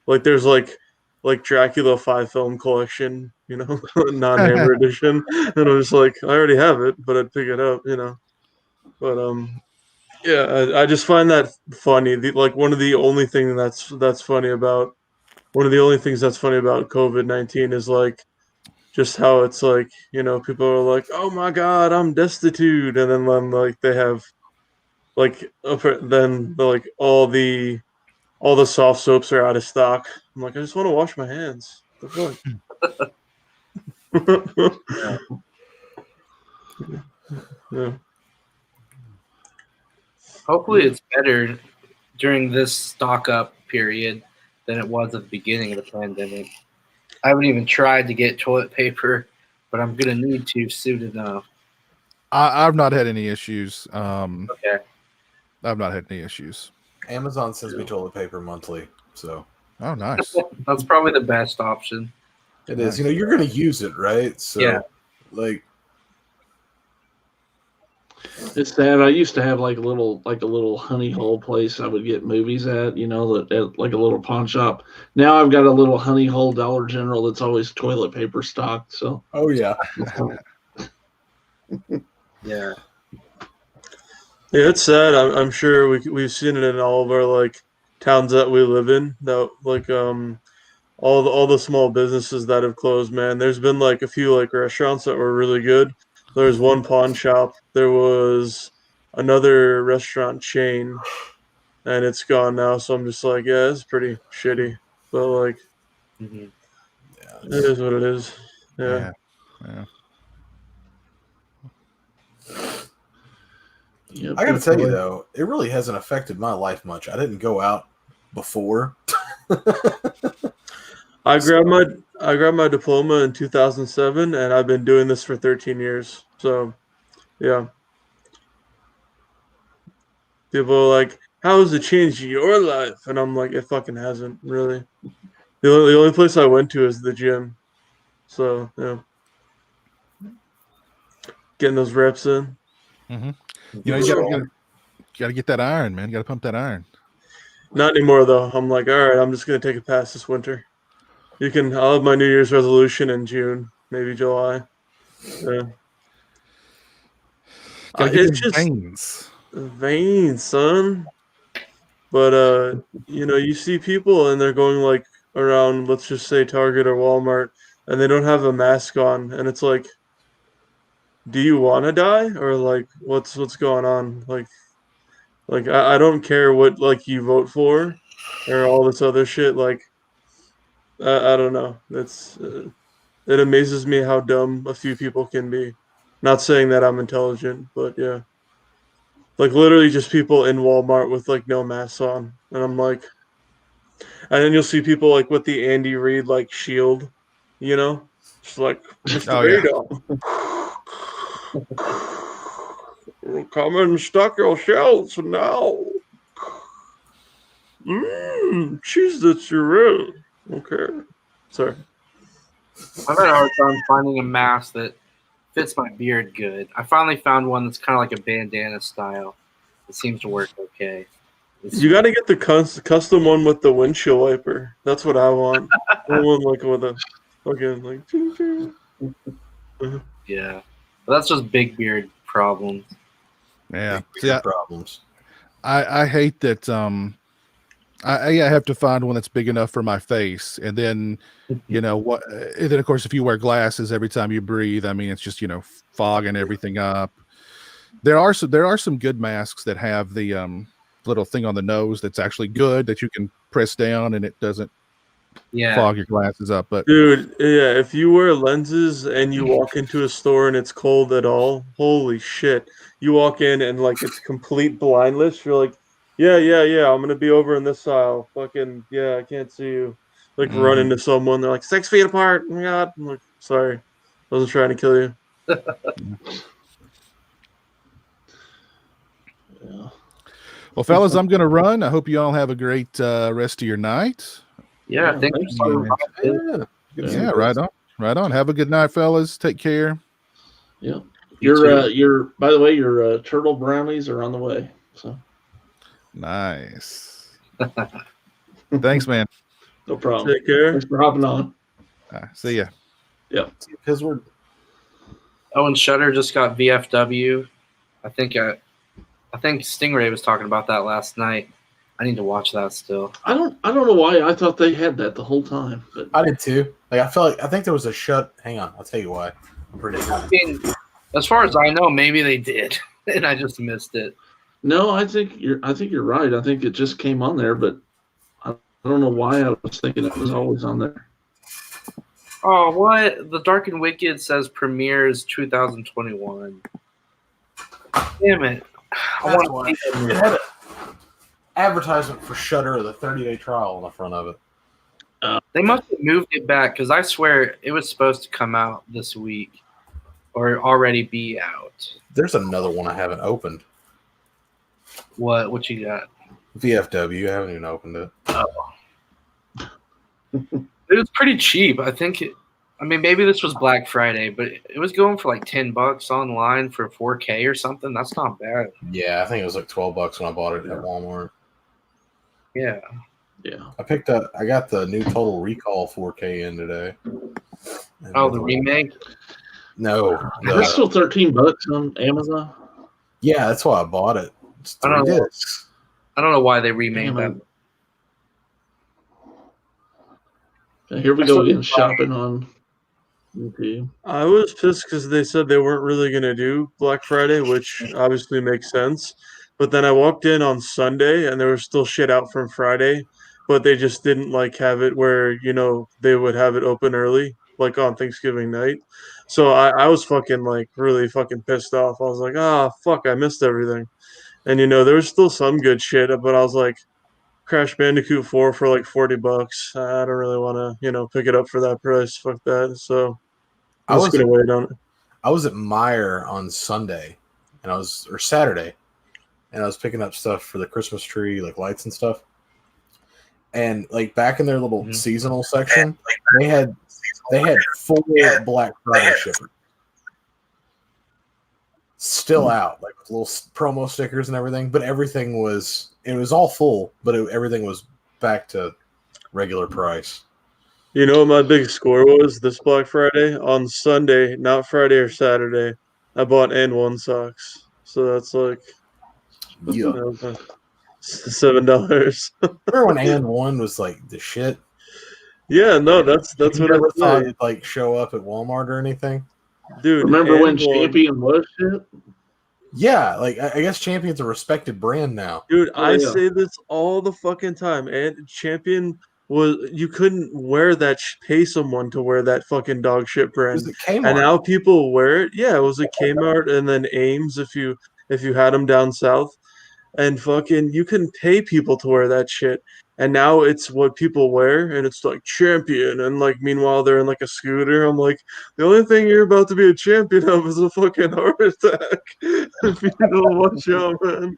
there's Dracula 5 film collection, non-hammer edition, and I'm just I already have it, but I'd pick it up, but Yeah, I just find that funny. Like one of the only thing that's funny about one of the only things that's funny about COVID-19 is like just how it's like, people are like, "Oh my God, I'm destitute," and then like they have like then like all the soft soaps are out of stock. I'm like, I just want to wash my hands. The fuck? Yeah. Hopefully, it's better during this stock up period than it was at the beginning of the pandemic. I haven't even tried to get toilet paper, but I'm gonna need to soon enough. I've not had any issues. Okay. I've not had any issues. Amazon sends me toilet paper monthly, so Oh, nice. That's probably the best option. it is. You're going to use it, right? So, Yeah. like, It's sad. I used to have like a little honey hole place I would get movies at, at like a little pawn shop. Now I've got a little honey hole Dollar General that's always toilet paper stocked. So oh yeah, Yeah. Yeah, it's sad. I'm sure we've seen it in all of our like towns that we live in. That like all the small businesses that have closed. Man, there's been like a few like restaurants that were really good. There was one pawn shop. There was another restaurant chain, and it's gone now. So I'm just like, yeah, it's pretty shitty. But like, Mhm. it is what it is. Yeah. Yeah. yep, I got to tell you definitely. though, it really hasn't affected my life much. I didn't go out before. I grabbed my diploma in 2007, and I've been doing this for 13 years. So, yeah. People are like, "How has it changed your life?" And I'm like, "It fucking hasn't really." The only place I went to is the gym. So, yeah, getting those reps in. Mm-hmm. You gotta get that iron, man. You gotta pump that iron. Not anymore though. I'm like, all right, I'm just gonna take a pass this winter. I'll have my New Year's resolution in June, maybe July. Yeah. Gotta get It's them just veins. vain, son. But you see people and they're going like around, let's just say Target or Walmart, and they don't have a mask on, and it's like, do you want to die or like what's going on? Like I don't care what like you vote for or all this other shit. Like I don't know. It amazes me how dumb a few people can be. Not saying that I'm intelligent, but yeah. Like literally just people in Walmart with like no masks on, and I'm like, and then you'll see people like with the Andy Reid like shield, just like Mr. Oh yeah. Come and stock your shelves now. Cheese that you're in. Okay. Sorry. I've had a hard time finding a mask that fits my beard good. I finally found one that's kind of like a bandana style. It seems to work okay. You got to get the custom one with the windshield wiper. That's what I want. One like with a fucking like. Ching, ching. Yeah, but that's just big beard problems. Yeah. Big problems. I hate that. I have to find one that's big enough for my face, and then what? And then of course, if you wear glasses every time you breathe, I mean, it's just fogging everything up. There are some good masks that have the little thing on the nose that's actually good that you can press down and it doesn't fog your glasses up. But dude, yeah, if you wear lenses and you walk into a store and it's cold at all, holy shit! You walk in and like it's complete blindness. You're like, yeah, I'm gonna be over in this aisle. Fucking yeah, I can't see you. Like run into someone, they're like 6 feet apart. Oh my God, I'm like, sorry, I wasn't trying to kill you. Yeah. Well, fellas, I'm gonna run. I hope you all have a great rest of your night. Yeah, thank you so much. Yeah, right on. Have a good night, fellas. Take care. Yeah. Your by the way, your turtle brownies are on the way. So nice. Thanks, man. No problem. Take care. Thanks for hopping on. See ya. Yep. Because we're Oh, and Shutter just got VFW. I think I think Stingray was talking about that last night. I need to watch that still. I don't know why I thought they had that the whole time, but I did too. Like I think there was a shut. Hang on, I'll tell you why. I'm pretty sure. I mean, as far as I know, maybe they did, and I just missed it. no, I think you're right. I think it just came on there, but I don't know why I was thinking it was always on there. Oh, what? The Dark and Wicked says premieres 2021. Damn it! I That's want why. to see that It movie. had an advertisement for Shudder, the 30-day trial on the front of it. They must have moved it back because I swear it was supposed to come out this week or already be out. There's another one I haven't opened. What you got? VFW. I haven't even opened it. It was pretty cheap. I think maybe this was Black Friday, but it was going for like $10 online for 4K or something. That's not bad. Yeah, I think it was like $12 when I bought it at Walmart. Yeah. Yeah. I got the new Total Recall 4K in today. Oh, the remake? No. That's still $13 on Amazon. Yeah, that's why I bought it. It's I don't 3 know. discs. I don't know why they remade Damn that. it. Here we go again, shopping on YouTube. I was pissed because they said they weren't really going to do Black Friday, which obviously makes sense. But then I walked in on Sunday and there was still shit out from Friday, but they just didn't like have it where, you know, they would have it open early, like on Thanksgiving night. So I was fucking like really fucking pissed off. I was like, fuck, I missed everything. And, you know, there was still some good shit, but I was like, Crash Bandicoot 4 for like $40. I don't really want to, you know, pick it up for that price. Fuck that. So I'm just gonna wait on it. I was at Meijer on Sunday, or Saturday, and I was picking up stuff for the Christmas tree, like lights and stuff. And like back in their little seasonal section, they had 4 Black Friday shippers still out, like with little promo stickers and everything. But everything was all full, but everything was back to regular price. You know what my big score was this Black Friday? On Sunday, not Friday or Saturday, I bought and1 socks. So that's like Yeah. $7. Remember when and1 was like the shit? Yeah, no, that's You what I never thought thought. it'd like show up at Walmart or anything. Dude, Remember when And1 Champion was shit? Yeah, like I guess Champion's a respected brand now. Dude, Oh, I yeah. say this all the fucking time. And Champion you couldn't wear that pay someone to wear that fucking dog shit brand. Was it Kmart? And now people wear it. Yeah, it was a Kmart and then Ames if you had them down south. And fucking you can pay people to wear that shit. And now it's what people wear and it's like Champion and like meanwhile they're in like a scooter. I'm like, the only thing you're about to be a champion of is a fucking heart attack if you don't watch out, man.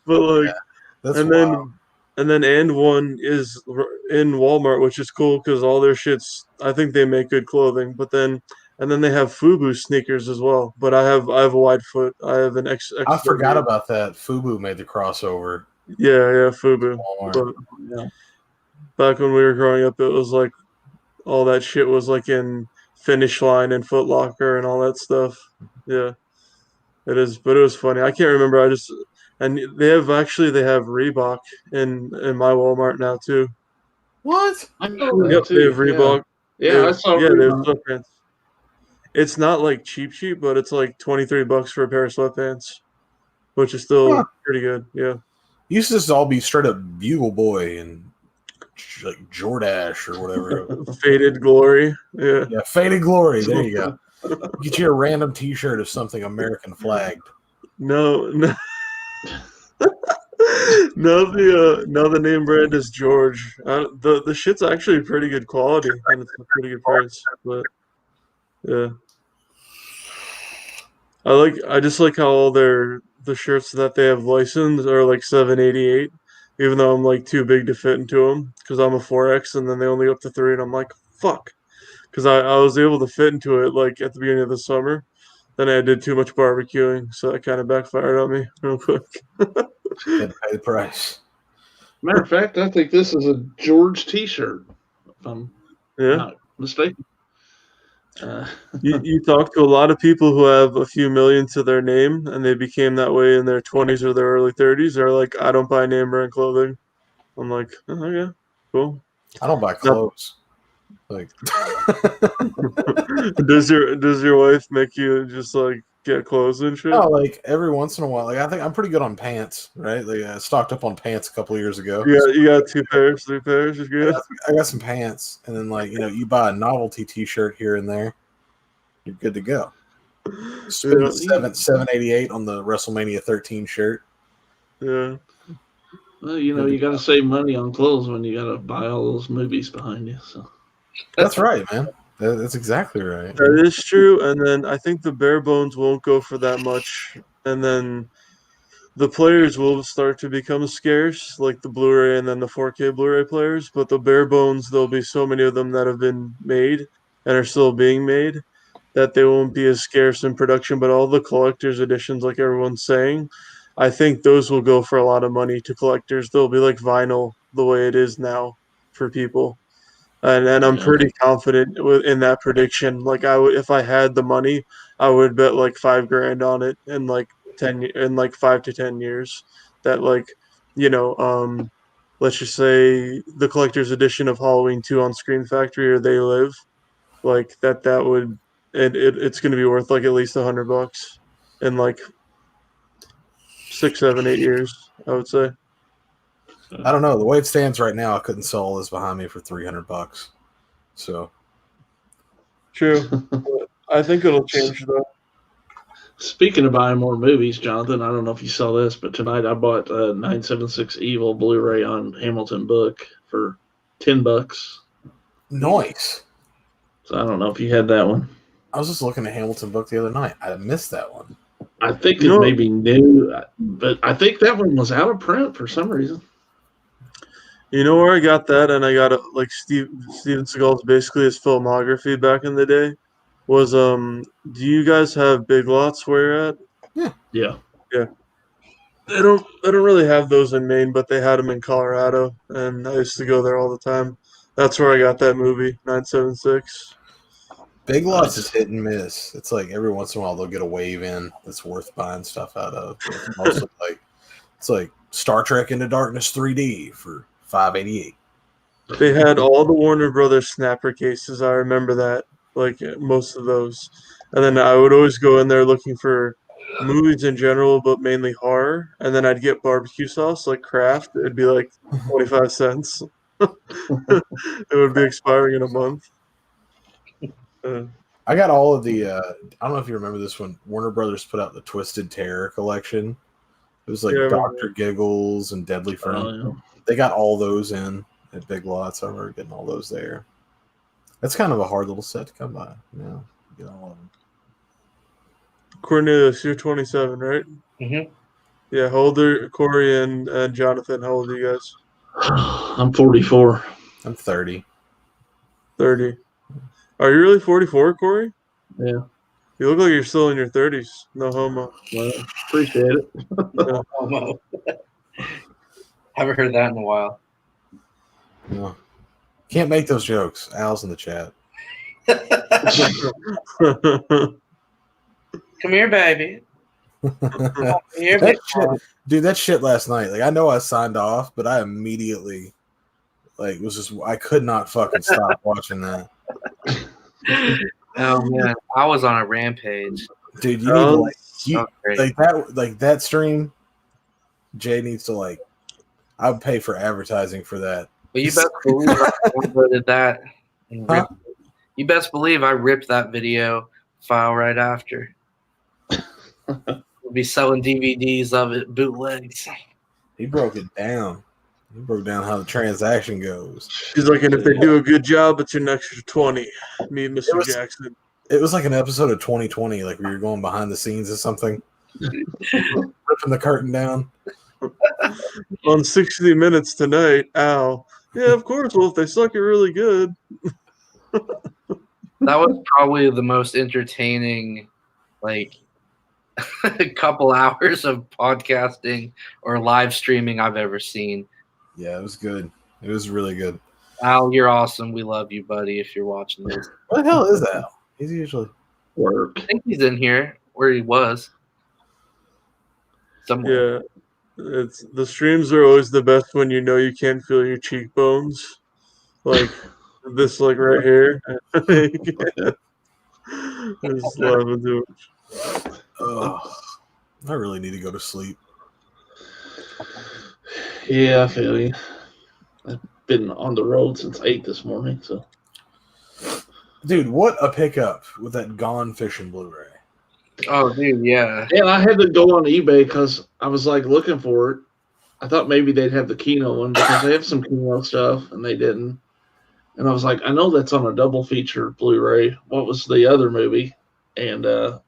But like That's and wild. then and1 is in Walmart, which is cool because all their shit's. I think they make good clothing, but then they have FUBU sneakers as well. But I have a wide foot. I have an X. I forgot about that. FUBU made the crossover. Yeah, FUBU. Walmart. But Yeah. back when we were growing up, it was like all that shit was like in Finish Line and Foot Locker and all that stuff. Yeah, it is. But it was funny. I can't remember. And they have Reebok in my Walmart now too. What? I know Yep, that they have too. Reebok. Yeah, I saw Yeah, they have Reebok. sweatpants. It's not like cheap, but it's like $23 for a pair of sweatpants, which is still pretty good. Yeah. Used to just all be straight up Bugle Boy and like Jordache or whatever. Faded Glory. Yeah. Yeah, Faded Glory. There you go. Get you a random T-shirt of something American flagged. No. No, the name brand is George. The shit's actually pretty good quality and it's a pretty good price. But yeah, I just like how all the shirts that they have licensed are like $7.88, even though I'm like too big to fit into them because I'm a 4X and then they only go up to 3 and I'm like fuck, because I was able to fit into it like at the beginning of the summer. Then I did too much barbecuing, so that kind of backfired on me real quick. Had to pay the price. Matter of fact, I think this is a George T-shirt. If I'm Yeah. not mistaken. You talk to a lot of people who have a few million to their name, and they became that way in their 20s or their early 30s. They're like, I don't buy name brand clothing. I'm like, oh, yeah, cool. I don't buy clothes. Like, does your wife make you just like get clothes and shit? no, like every once in a while. Like I think I'm pretty good on pants, right? Like I stocked up on pants a couple years ago. You got 2 pairs, 3 pairs. You're good. I got some pants, and then like you buy a novelty T-shirt here and there, you're good to go. Spend the $788 on the WrestleMania 13 shirt. Yeah. Well, you got to save money on clothes when you got to buy all those movies behind you. So that's right, man. That's exactly right. That is true. And then I think the bare bones won't go for that much. And then the players will start to become scarce, like the Blu-ray and then the 4K Blu-ray players. But the bare bones, there'll be so many of them that have been made and are still being made that they won't be as scarce in production. But all the collector's editions, like everyone's saying, I think those will go for a lot of money to collectors. They'll be like vinyl the way it is now for people. And I'm pretty confident in that prediction. Like if I had the money, I would bet like $5,000 on it in like 5 to 10 years. That let's just say the collector's edition of Halloween 2 on Scream Factory or They Live, like that would it's going to be worth like at least $100 in like 6, 7, 8 years, I would say. I don't know. The way it stands right now, I couldn't sell all this behind me for $300. So true. I think it'll change though. Speaking of buying more movies, Jonathan, I don't know if you saw this, but tonight I bought 976 Evil Blu-ray on Hamilton Book for $10. Nice. So I don't know if you had that one. I was just looking at Hamilton Book the other night. I missed that one. I think it may be new, but I think that one was out of print for some reason. You know where I got that, and I got it like Steven Seagal's basically his filmography back in the day. Was do you guys have Big Lots where you're at? Yeah. They don't really have those in Maine, but they had them in Colorado, and I used to go there all the time. That's where I got that movie, 976. Big Lots is hit and miss. It's like every once in a while they'll get a wave in that's worth buying stuff out of. Mostly it's like Star Trek Into Darkness 3D for $588. They had all the Warner Brothers snapper cases. I remember that, like most of those. And then I would always go in there looking for movies in general, but mainly horror. And then I'd get barbecue sauce, like Kraft. It'd be like 25 cents. It would be expiring in a month. I got all of the. I don't know if you remember this one. Warner Brothers put out the Twisted Terror collection. It was like Dr. Giggles and Deadly Friend. They got all those in at Big Lots. I remember getting all those there. That's kind of a hard little set to come by. Get all of them. Cornelius, you're 27, right? Mm-hmm. Yeah, how old are Corey and Jonathan? How old are you guys? I'm 44. I'm 30. 30. Are you really 44, Corey? Yeah. You look like you're still in your 30s. No homo. Well, appreciate it. No homo. Haven't heard that in a while. No. Can't make those jokes. Al's in the chat. Come here, baby. That shit last night. Like I know I signed off, but I immediately I could not fucking stop watching that. Oh man, I was on a rampage. Dude, you need to that stream. Jay needs to I would pay for advertising for that. But you best believe I downloaded that. You best believe I ripped that video file right after. We'll be selling DVDs of it, bootlegs. He broke it down. He broke down how the transaction goes. He's like, and if they do a good job, it's an extra 20. Me and Mr. Jackson. It was like an episode of 2020, like where you're going behind the scenes or something. Ripping the curtain down. On 60 Minutes tonight, Al. Yeah, of course. Well, if they suck it really good. That was probably the most entertaining, a couple hours of podcasting or live streaming I've ever seen. Yeah, it was good. It was really good. Al, you're awesome. We love you, buddy, if you're watching this. What the hell is Al? He's usually work. I think he's in here where he was. Somewhere. Yeah, it's the streams are always the best when you know you can't feel your cheekbones, like this, like right here. I just laughing too much. I really need to go to sleep. Yeah, I feel you. I've been on the road since 8 this morning, so. Dude, what a pickup with that Gone Fishing Blu-ray. Oh, dude, yeah. Yeah, I had to go on eBay because I was like looking for it. I thought maybe they'd have the Kino one because they have some Kino stuff, and they didn't. And I was like, I know that's on a double feature Blu-ray. What was the other movie? And I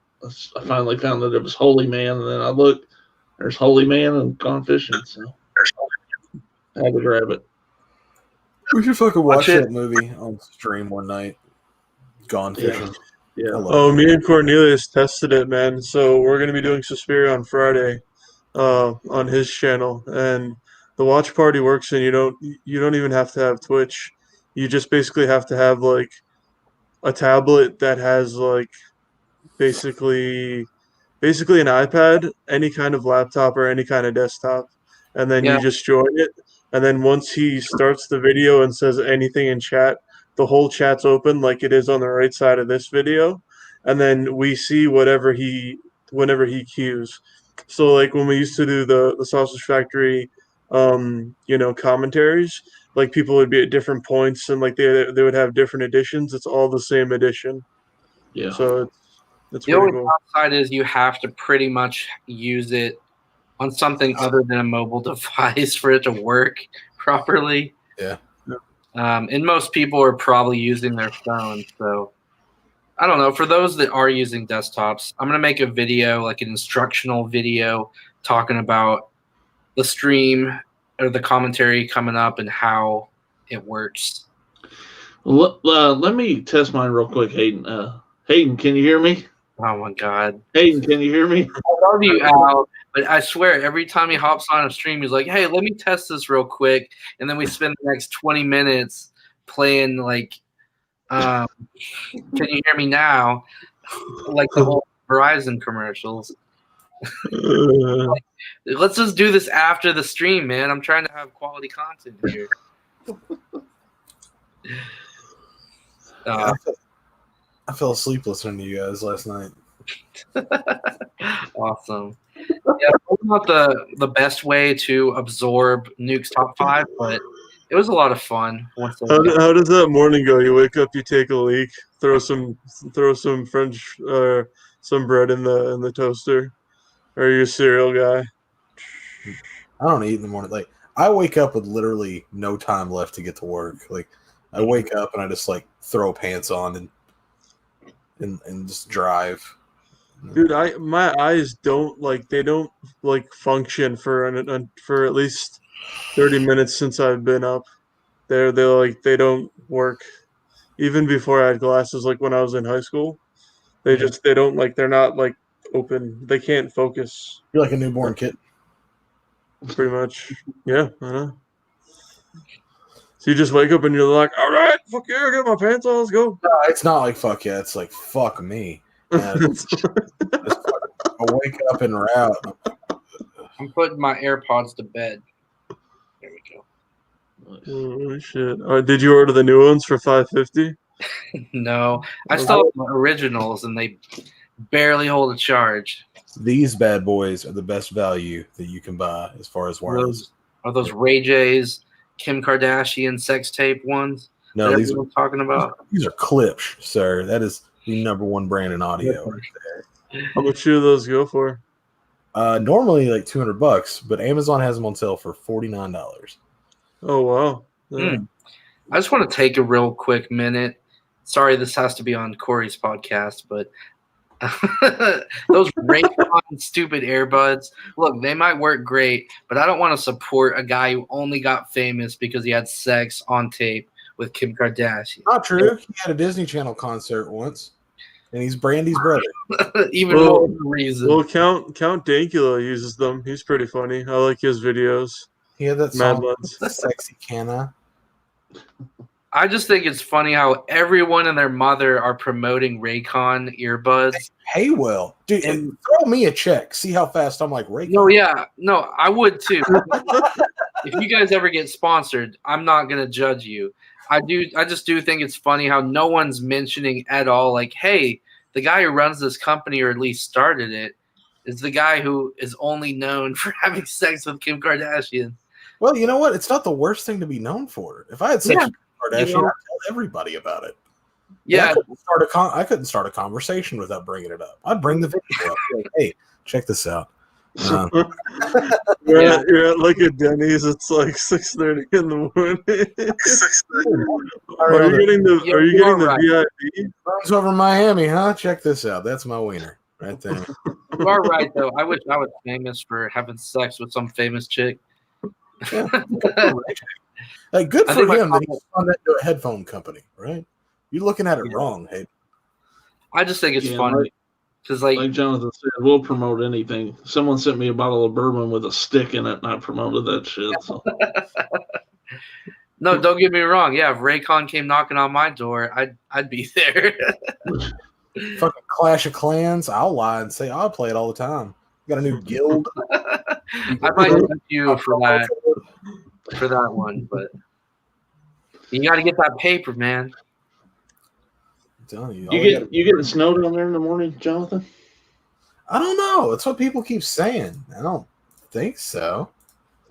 finally found that it was Holy Man, and then I looked. There's Holy Man and Gone Fishing, so I had to grab it. We should fucking watch it. that movie on stream one night. Gone Fishing. Yeah. Oh, me and Cornelius tested it, man. So we're gonna be doing Suspiria on Friday, on his channel, and the watch party works. And you don't even have to have Twitch. You just basically have to have like a tablet that has like basically an iPad, any kind of laptop or any kind of desktop, and then Yeah. you just join it. And then once he starts the video and says anything in chat, the whole chat's open like it is on the right side of this video, and then we see whenever he cues. So like when we used to do the Sausage Factory, commentaries, like people would be at different points and like they would have different editions. It's all the same edition. Yeah. So it's The pretty only cool. downside is you have to pretty much use it on something other than a mobile device for it to work properly. Yeah. And most people are probably using their phone. So I don't know. For those that are using desktops, I'm going to make a video, like an instructional video, talking about the stream or the commentary coming up and how it works. Let me test mine real quick, Hayden. Hayden, can you hear me? Oh, my God. Hayden, can you hear me? I love you, Al. But I swear, every time he hops on a stream, he's like, hey, let me test this real quick. And then we spend the next 20 minutes playing, like, can you hear me now? Like the whole Verizon commercials. Like, let's just do this after the stream, man. I'm trying to have quality content here. I fell asleep listening to you guys last night. Awesome. Yeah, it was not the best way to absorb Nuke's top 5, but it was a lot of fun. How does that morning go? You wake up, you take a leak, throw some French, some bread in the toaster, or are you a cereal guy? I don't eat in the morning. Like I wake up with literally no time left to get to work. Like I wake up and I just like throw pants on and just drive. Dude, my eyes don't function for at least 30 minutes since I've been up. They don't work. Even before I had glasses, like when I was in high school, they're not like open. They can't focus. You're like a newborn kid. Pretty much. Yeah, I know. So you just wake up and you're like, all right, fuck yeah, I got my pants on, let's go. No, it's not like fuck yeah, it's like fuck me. I wake up and route. I'm putting my AirPods to bed. There we go. Oh shit! Did you order the new ones for $550? No, I still have my originals, and they barely hold a charge. These bad boys are the best value that you can buy as far as wireless. Are those Ray J's, Kim Kardashian sex tape ones? No, these are talking about. These are clips, sir. That is the #1 brand in audio. Right there. How much do those go for? Normally like $200, but Amazon has them on sale for $49. Oh wow! Yeah. I just want to take a real quick minute. Sorry, this has to be on Corey's podcast, but those Raycon stupid earbuds. Look, they might work great, but I don't want to support a guy who only got famous because he had sex on tape with Kim Kardashian. Not true. He had a Disney Channel concert once, and he's Brandy's brother. Even more reason. Well, Count Dankula uses them. He's pretty funny. I like his videos. He had that Mad song, Ones. "Sexy Canna." I just think it's funny how everyone and their mother are promoting Raycon earbuds. Hey, well, dude, throw me a check. See how fast I'm like Raycon. No, yeah, no, I would too. If you guys ever get sponsored, I'm not gonna judge you. I just do think it's funny how no one's mentioning at all, like, hey, the guy who runs this company, or at least started it, is the guy who is only known for having sex with Kim Kardashian. Well, you know what? It's not the worst thing to be known for. If I had sex with Kim Kardashian, I'd tell everybody about it. Yeah, I couldn't start a conversation without bringing it up. I'd bring the video up. Like, hey, check this out. You're at like a Denny's. It's like 6:30 in the morning. Are you getting the VIP? Friends over in Miami, huh? Check this out. That's my wiener right there. You are right though. I wish I was famous for having sex with some famous chick. Yeah. Like, good for him that he found that to a headphone company, right? You're looking at it wrong, Hayden. I just think it's funny. Because like Jonathan said, we'll promote anything. Someone sent me a bottle of bourbon with a stick in it, and I promoted that shit. So. No, don't get me wrong. Yeah, if Raycon came knocking on my door, I'd be there. Fucking Clash of Clans. I'll lie and say I'll play it all the time. Got a new guild. I might thank you for that one, but you got to get that paper, man. You getting snow down there in the morning, Jonathan? I don't know. That's what people keep saying. I don't think so.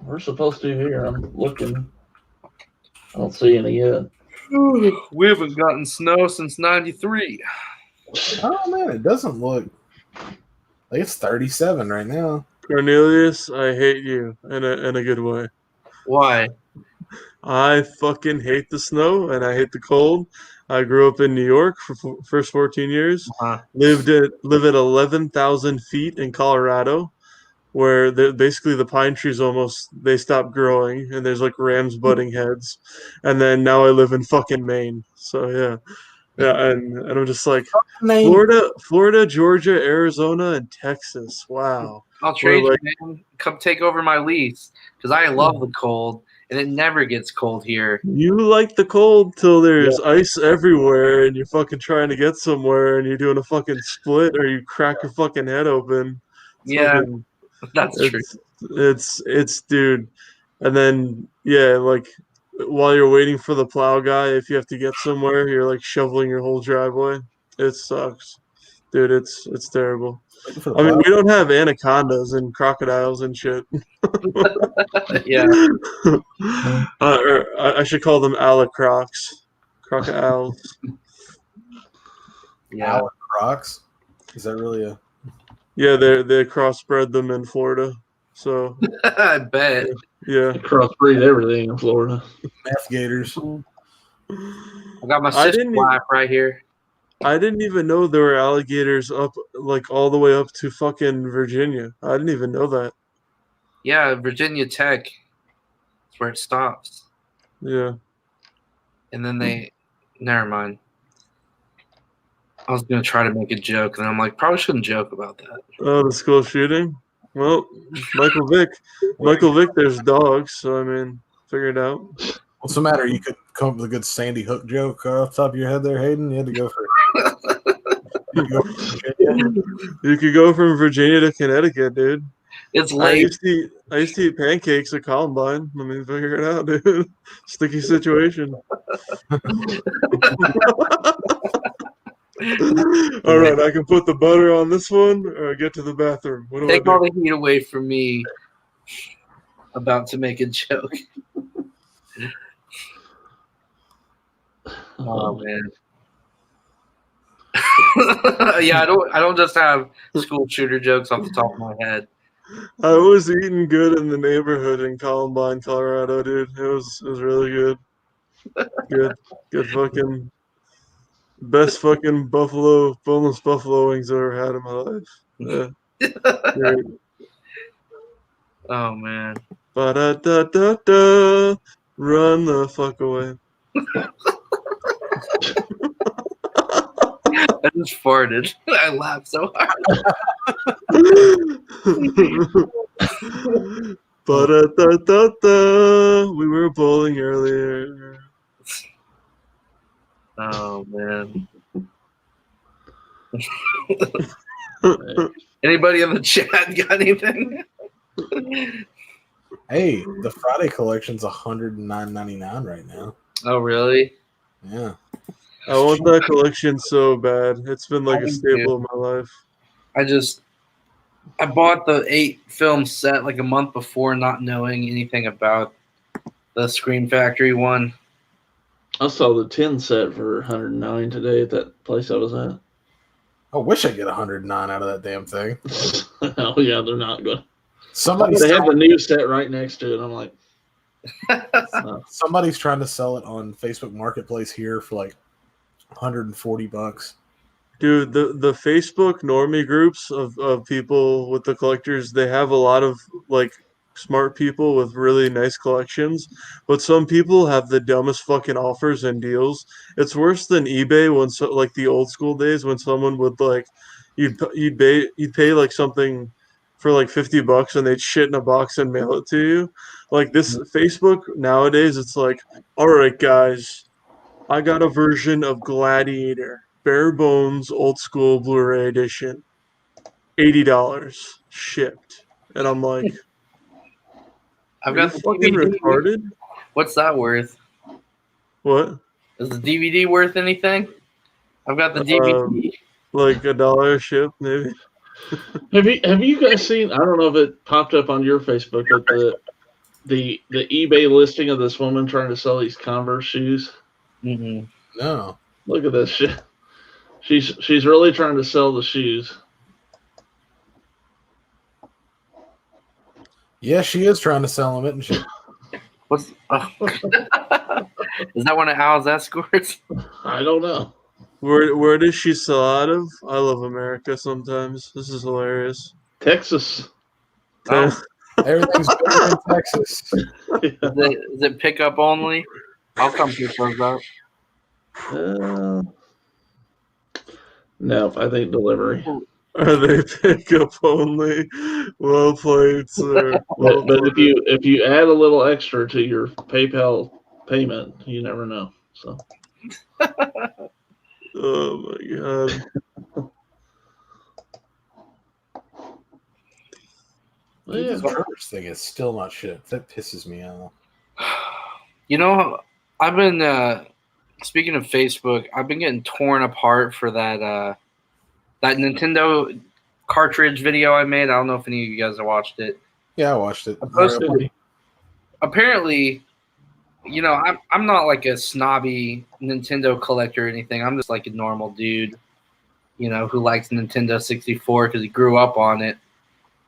We're supposed to here. I'm looking. I don't see any yet. We haven't gotten snow since '93. Oh man, it doesn't look like it's 37 right now. Cornelius, I hate you in a good way. Why? I fucking hate the snow and I hate the cold. I grew up in New York for first 14 years. Live at 11,000 feet in Colorado, where basically the pine trees they stop growing and there's like rams butting heads. And then now I live in fucking Maine. So yeah, and I'm just like Florida, Georgia, Arizona, and Texas. Wow. I'll trade you, man. Come take over my lease because I love the cold. And it never gets cold here. You like the cold till there's ice everywhere and you're fucking trying to get somewhere and you're doing a fucking split or you crack your fucking head open. That's true. It's dude. And then, like while you're waiting for the plow guy, if you have to get somewhere, you're like shoveling your whole driveway. It sucks. Dude, it's terrible. I mean, we don't have anacondas and crocodiles and shit. Yeah. Or I should call them alacrocs. Crocodiles. Yeah. Alacrocs? Is that really a... Yeah, they crossbred them in Florida. So I bet. Yeah. They crossbreed everything in Florida. Meth gators. I got my sister wife right here. I didn't even know there were alligators up, like, all the way up to fucking Virginia. I didn't even know that. Yeah, Virginia Tech. That's where it stops. Yeah. And then never mind. I was going to try to make a joke, and I'm like, probably shouldn't joke about that. Oh, the school shooting? Well, Michael Vick, there's dogs, so, I mean, figure it out. What's the matter? You could come up with a good Sandy Hook joke off the top of your head there, Hayden? You had to go for You could go from Virginia to Connecticut, dude. It's late. I used to eat pancakes at Columbine. I mean, figure it out, dude. Sticky situation. All right, I can put the butter on this one, or get to the bathroom. What do Take I do? all the heat away from me. About to make a joke. Oh man. Yeah, I don't just have school shooter jokes off the top of my head. I was eating good in the neighborhood in Columbine, Colorado, dude. It was really good. Good fucking best fucking boneless buffalo wings I've ever had in my life. Yeah. Great. Oh man. Ba-da-da-da-da. Run the fuck away. I just farted. I laughed so hard. Ba-da-da-da-da. We were bowling earlier. Oh man. Anybody in the chat got anything? Hey, the Friday collection's $109.99 right now. Oh really? Yeah. I want that collection so bad. It's been like I a do staple too. of my life. I bought the 8-film set like a month before, not knowing anything about the Scream Factory one. I saw the 10 set for 109 today at that place I was at. I wish I get 109 out of that damn thing. Oh yeah, they're not good. Somebody's They have the new set right next to it. I'm like, somebody's trying to sell it on Facebook Marketplace here for like $140. Dude, the Facebook normie groups of people with the collectors, they have a lot of like smart people with really nice collections, but some people have the dumbest fucking offers and deals. It's worse than eBay when like the old school days when someone would like you'd pay like something for like $50 and they'd shit in a box and mail it to you. Like this Facebook nowadays, it's like, all right, guys, I got a version of Gladiator, bare bones, old school Blu-ray edition, $80 shipped, and I'm like, I've are you got the fucking DVD. retarded? What's that worth? What? Is the DVD worth anything? I've got the DVD. Like $1 shipped, maybe. have you guys seen? I don't know if it popped up on your Facebook, but the eBay listing of this woman trying to sell these Converse shoes. Mm-hmm. No. Look at this shit. She's really trying to sell the shoes. Yeah, she is trying to sell them, isn't she? What's? Oh. Is that one of Al's escorts? I don't know. Where does she sell out of? I love America sometimes. This is hilarious. Texas. Oh. Everything's better in Texas. Is it pickup only? I'll come pick those up. No, I think delivery. Are they pickup only? Well played, sir. Well But played. if you add a little extra to your PayPal payment, you never know. So. Oh my god. Dude, Yeah. this Converse thing is still not shipped. That pisses me off. You know, I've been speaking of Facebook. I've been getting torn apart for that Nintendo cartridge video I made. I don't know if any of you guys have watched it. Yeah, I watched it. I posted, apparently, you know, I'm not like a snobby Nintendo collector or anything. I'm just like a normal dude, you know, who likes Nintendo 64 because he grew up on it.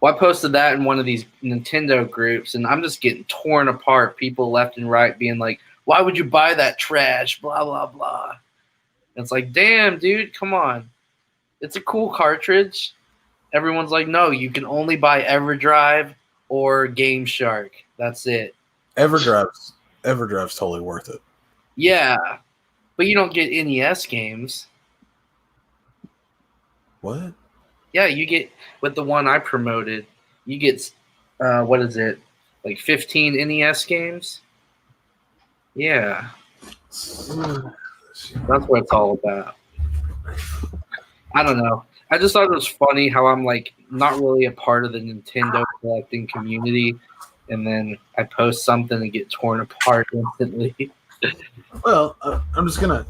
Well, I posted that in one of these Nintendo groups, and I'm just getting torn apart. People left and right being like, why would you buy that trash? Blah, blah, blah. And it's like, damn, dude, come on. It's a cool cartridge. Everyone's like, no, you can only buy EverDrive or Game Shark. That's it. EverDrive's totally worth it. Yeah, but you don't get NES games. What? Yeah, you get, with the one I promoted, you get, what is it, like 15 NES games? Yeah. That's what it's all about. I don't know. I just thought it was funny how I'm like not really a part of the Nintendo collecting community, and then I post something and get torn apart instantly. Well, I'm just gonna.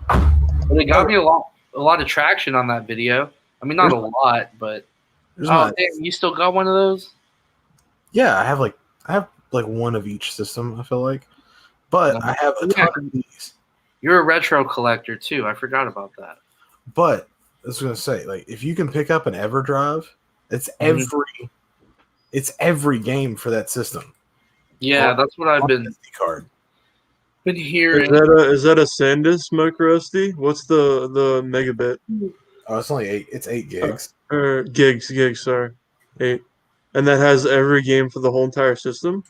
But it got me a lot of traction on that video. I mean, not a lot, but damn, you still got one of those? Yeah, I have like one of each system. I feel like, but I have a ton of these. You're a retro collector too. I forgot about that. But I was gonna say, like, if you can pick up an EverDrive, it's every game for that system. Yeah, that's what I've been SD card. Been hearing. Is that a SanDisk micro SD? What's the megabit? Oh, it's only 8. It's 8 gigs. Or gigs. Sorry, 8. And that has every game for the whole entire system.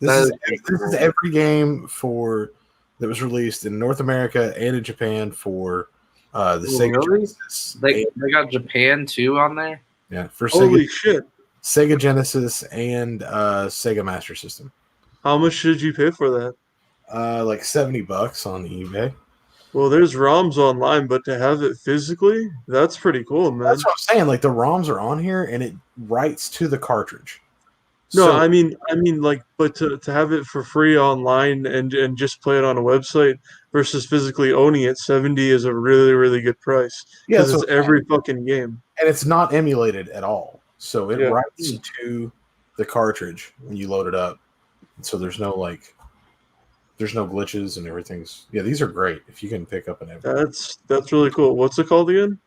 This is every game that was released in North America and in Japan for the Sega Genesis. They got Japan too on there. Yeah, for Holy shit! Sega Genesis and Sega Master System. How much did you pay for that? Like $70 on eBay. Well, there's ROMs online, but to have it physically, that's pretty cool, man. That's what I'm saying. Like the ROMs are on here, and it writes to the cartridge. No, So like, but to have it for free online and just play it on a website versus physically owning it, 70 is a really, really good price yeah, because so it's every fucking game. and it's not emulated at all. So it Yeah. writes to the cartridge when you load it up. So there's no glitches and everything's these are great if you can pick up an Everdrive. That's really cool. What's it called again?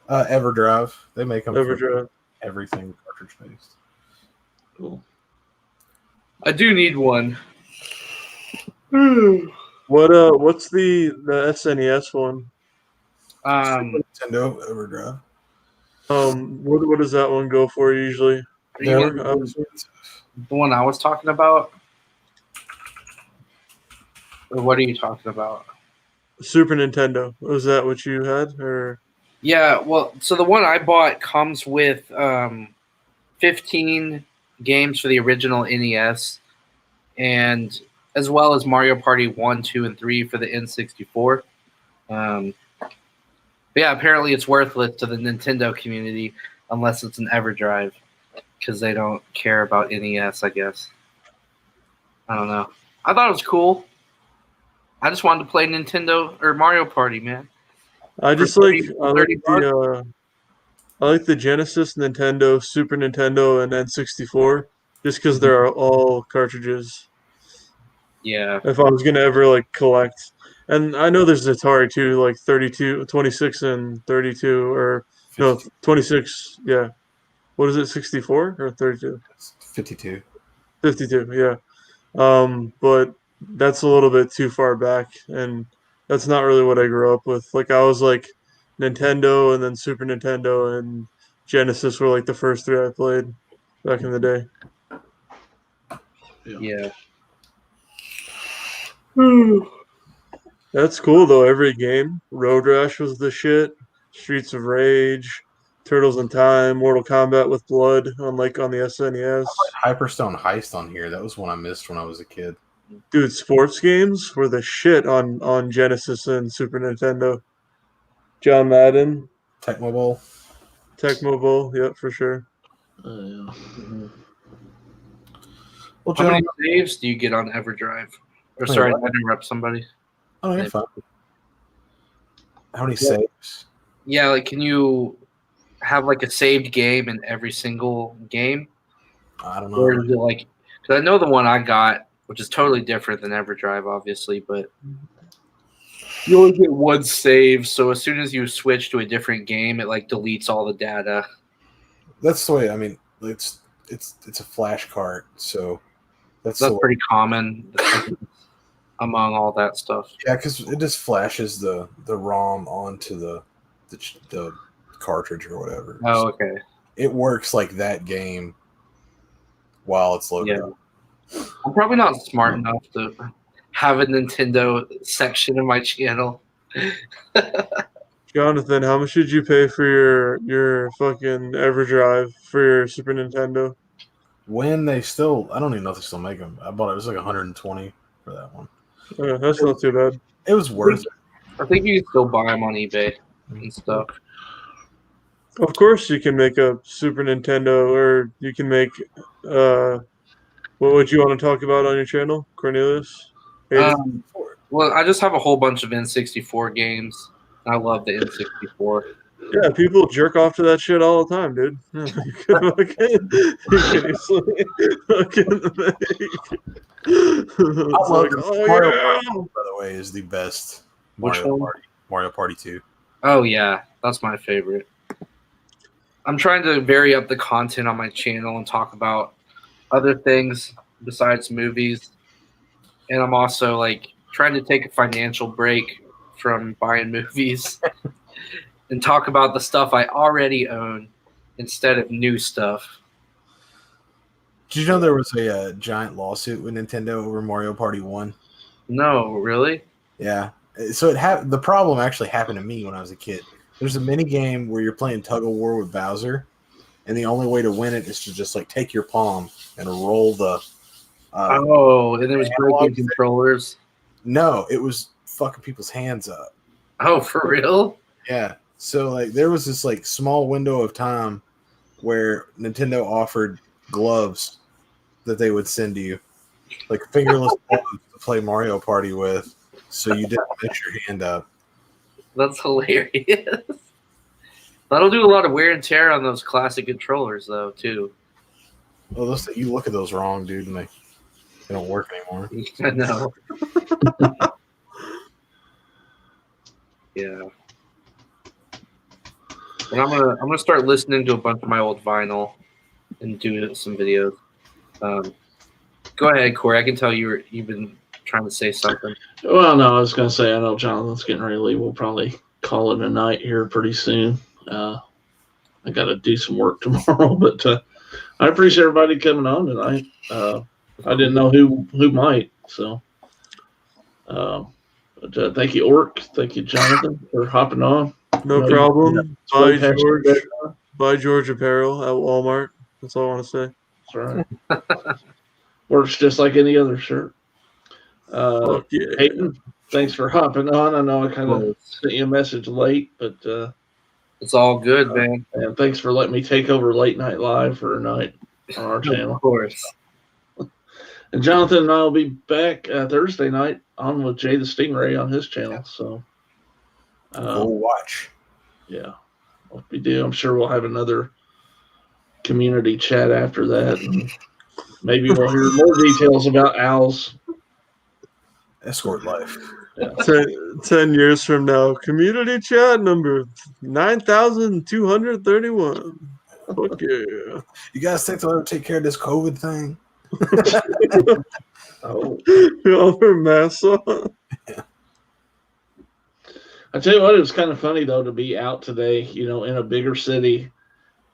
Everdrive. They make them for Everdrive. everything cartridge based. Cool. I do need one. What's the SNES one? Nintendo Everdrive. What does that one go for usually? You More? mean the one I was talking about? Or what are you talking about? Super Nintendo. Was that what you had? Or Yeah, well, so the one I bought comes with 15 games for the original NES, and as well as Mario Party 1, 2, and 3 for the N64. But yeah, apparently it's worthless to the Nintendo community unless it's an Everdrive, because they don't care about NES, I guess. I don't know. I thought it was cool. I just wanted to play Nintendo or Mario Party, man. I just For like 30 I like the Genesis, Nintendo, Super Nintendo, and N64 just because they're all cartridges. Yeah. If I was gonna ever like collect, and I know there's Atari too, like 32, 26, and 32, or no 52. 26. Yeah, what is it? 64 or 32? 52. 52. Yeah. But that's a little bit too far back, and that's not really what I grew up with. Like I was like Nintendo, and then Super Nintendo, and Genesis were like the first three I played back in the day. Yeah. That's cool though. Every game, Road Rash was the shit. Streets of Rage, Turtles in Time, Mortal Kombat with Blood on the SNES. Hyperstone Heist on here. That was one I missed when I was a kid. Dude, sports games were the shit on Genesis and Super Nintendo. John Madden, Tecmo Bowl. Tecmo Bowl, yep, for sure. Yeah. Well, How many gentlemen, saves do you get on Everdrive? Or Wait, sorry, what? I interrupt somebody. oh, you're fine. How many saves? Yeah, like can you have like a saved game in every single game? I don't Or know. is it like, because I know the one I got, which is totally different than Everdrive, obviously, but you only get one save, so as soon as you switch to a different game, it like deletes all the data. That's the way. I mean, it's a flash cart, so that's That's the way. pretty common among all that stuff. Yeah, because it just flashes the ROM onto the cartridge or whatever. Oh, So okay. it works like that game while it's loaded Yeah. up. I'm probably not smart enough to have a Nintendo section in my channel. Jonathan, how much did you pay for your fucking Everdrive for your Super Nintendo? When they still, I don't even know if they still make them. I bought it. It was like 120 for that one. That's not too bad. It was worth it. I think you can still buy them on eBay and stuff. Of course, you can make a Super Nintendo, or you can make. What would you want to talk about on your channel, Cornelius? Hayden? Well, I just have a whole bunch of N64 games. I love the N64. Yeah, people jerk off to that shit all the time, dude. You can easily make. It's love like, this. oh Mario yeah. Party, by the way, is the best Which Mario one? Party. Mario Party 2. Oh, yeah. That's my favorite. I'm trying to vary up the content on my channel and talk about other things besides movies. And I'm also like trying to take a financial break from buying movies and talk about the stuff I already own instead of new stuff. Did you know there was a giant lawsuit with Nintendo over Mario Party 1? No, really? Yeah. So the problem actually happened to me when I was a kid. There's a mini game where you're playing tug of war with Bowser, and the only way to win it is to just like take your palm and roll the. And it was breaking controllers. No, it was fucking people's hands up. Oh, for real? Yeah. So like there was this like small window of time where Nintendo offered gloves that they would send you, like fingerless gloves to play Mario Party with, so you didn't mess your hand up. That's hilarious. That'll do a lot of wear and tear on those classic controllers, though, too. Well, you look at those wrong, dude, and they don't work anymore. I know. Yeah. And I'm gonna start listening to a bunch of my old vinyl and do some videos. Go ahead, Corey. I can tell you've been trying to say something. Well, no, I was going to say, I know Jonathan's getting ready to leave. We'll probably call it a night here pretty soon. I got to do some work tomorrow, but I appreciate everybody coming on tonight. I didn't know who might, so. But thank you, Orc. Thank you, Jonathan, for hopping on. No problem. Buy George. Buy George apparel at Walmart. That's all I want to say. That's right. Works just like any other shirt. Fuck yeah. Hayden, thanks for hopping on. I know I kind of sent you a message late, but it's all good, man. And thanks for letting me take over Late Night Live for a night on our channel. Of course. And Jonathan and I will be back Thursday night on with Jay the Stingray on his channel. So go watch. Yeah, hope we do. I'm sure we'll have another community chat after that, and maybe we'll hear more details about Al's escort life. Yeah. 10 years from now, community chat number 9,231. Fuck yeah. You guys think they'll ever take care of this COVID thing? Over Massa. Yeah. I tell you what, it was kind of funny though to be out today, in a bigger city,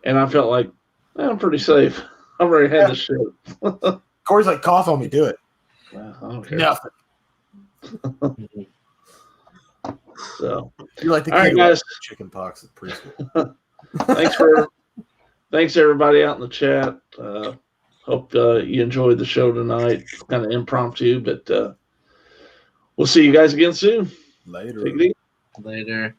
and I felt like I'm pretty safe. I've already had this shit. Corey's like, cough on me, do it. Well, I don't care. Nothing. So you're like the all kid right, guys. Chicken pox at preschool. Thanks everybody out in the chat. Hope you enjoyed the show tonight. It's kind of impromptu, but we'll see you guys again soon. Later. Take it easy. Later.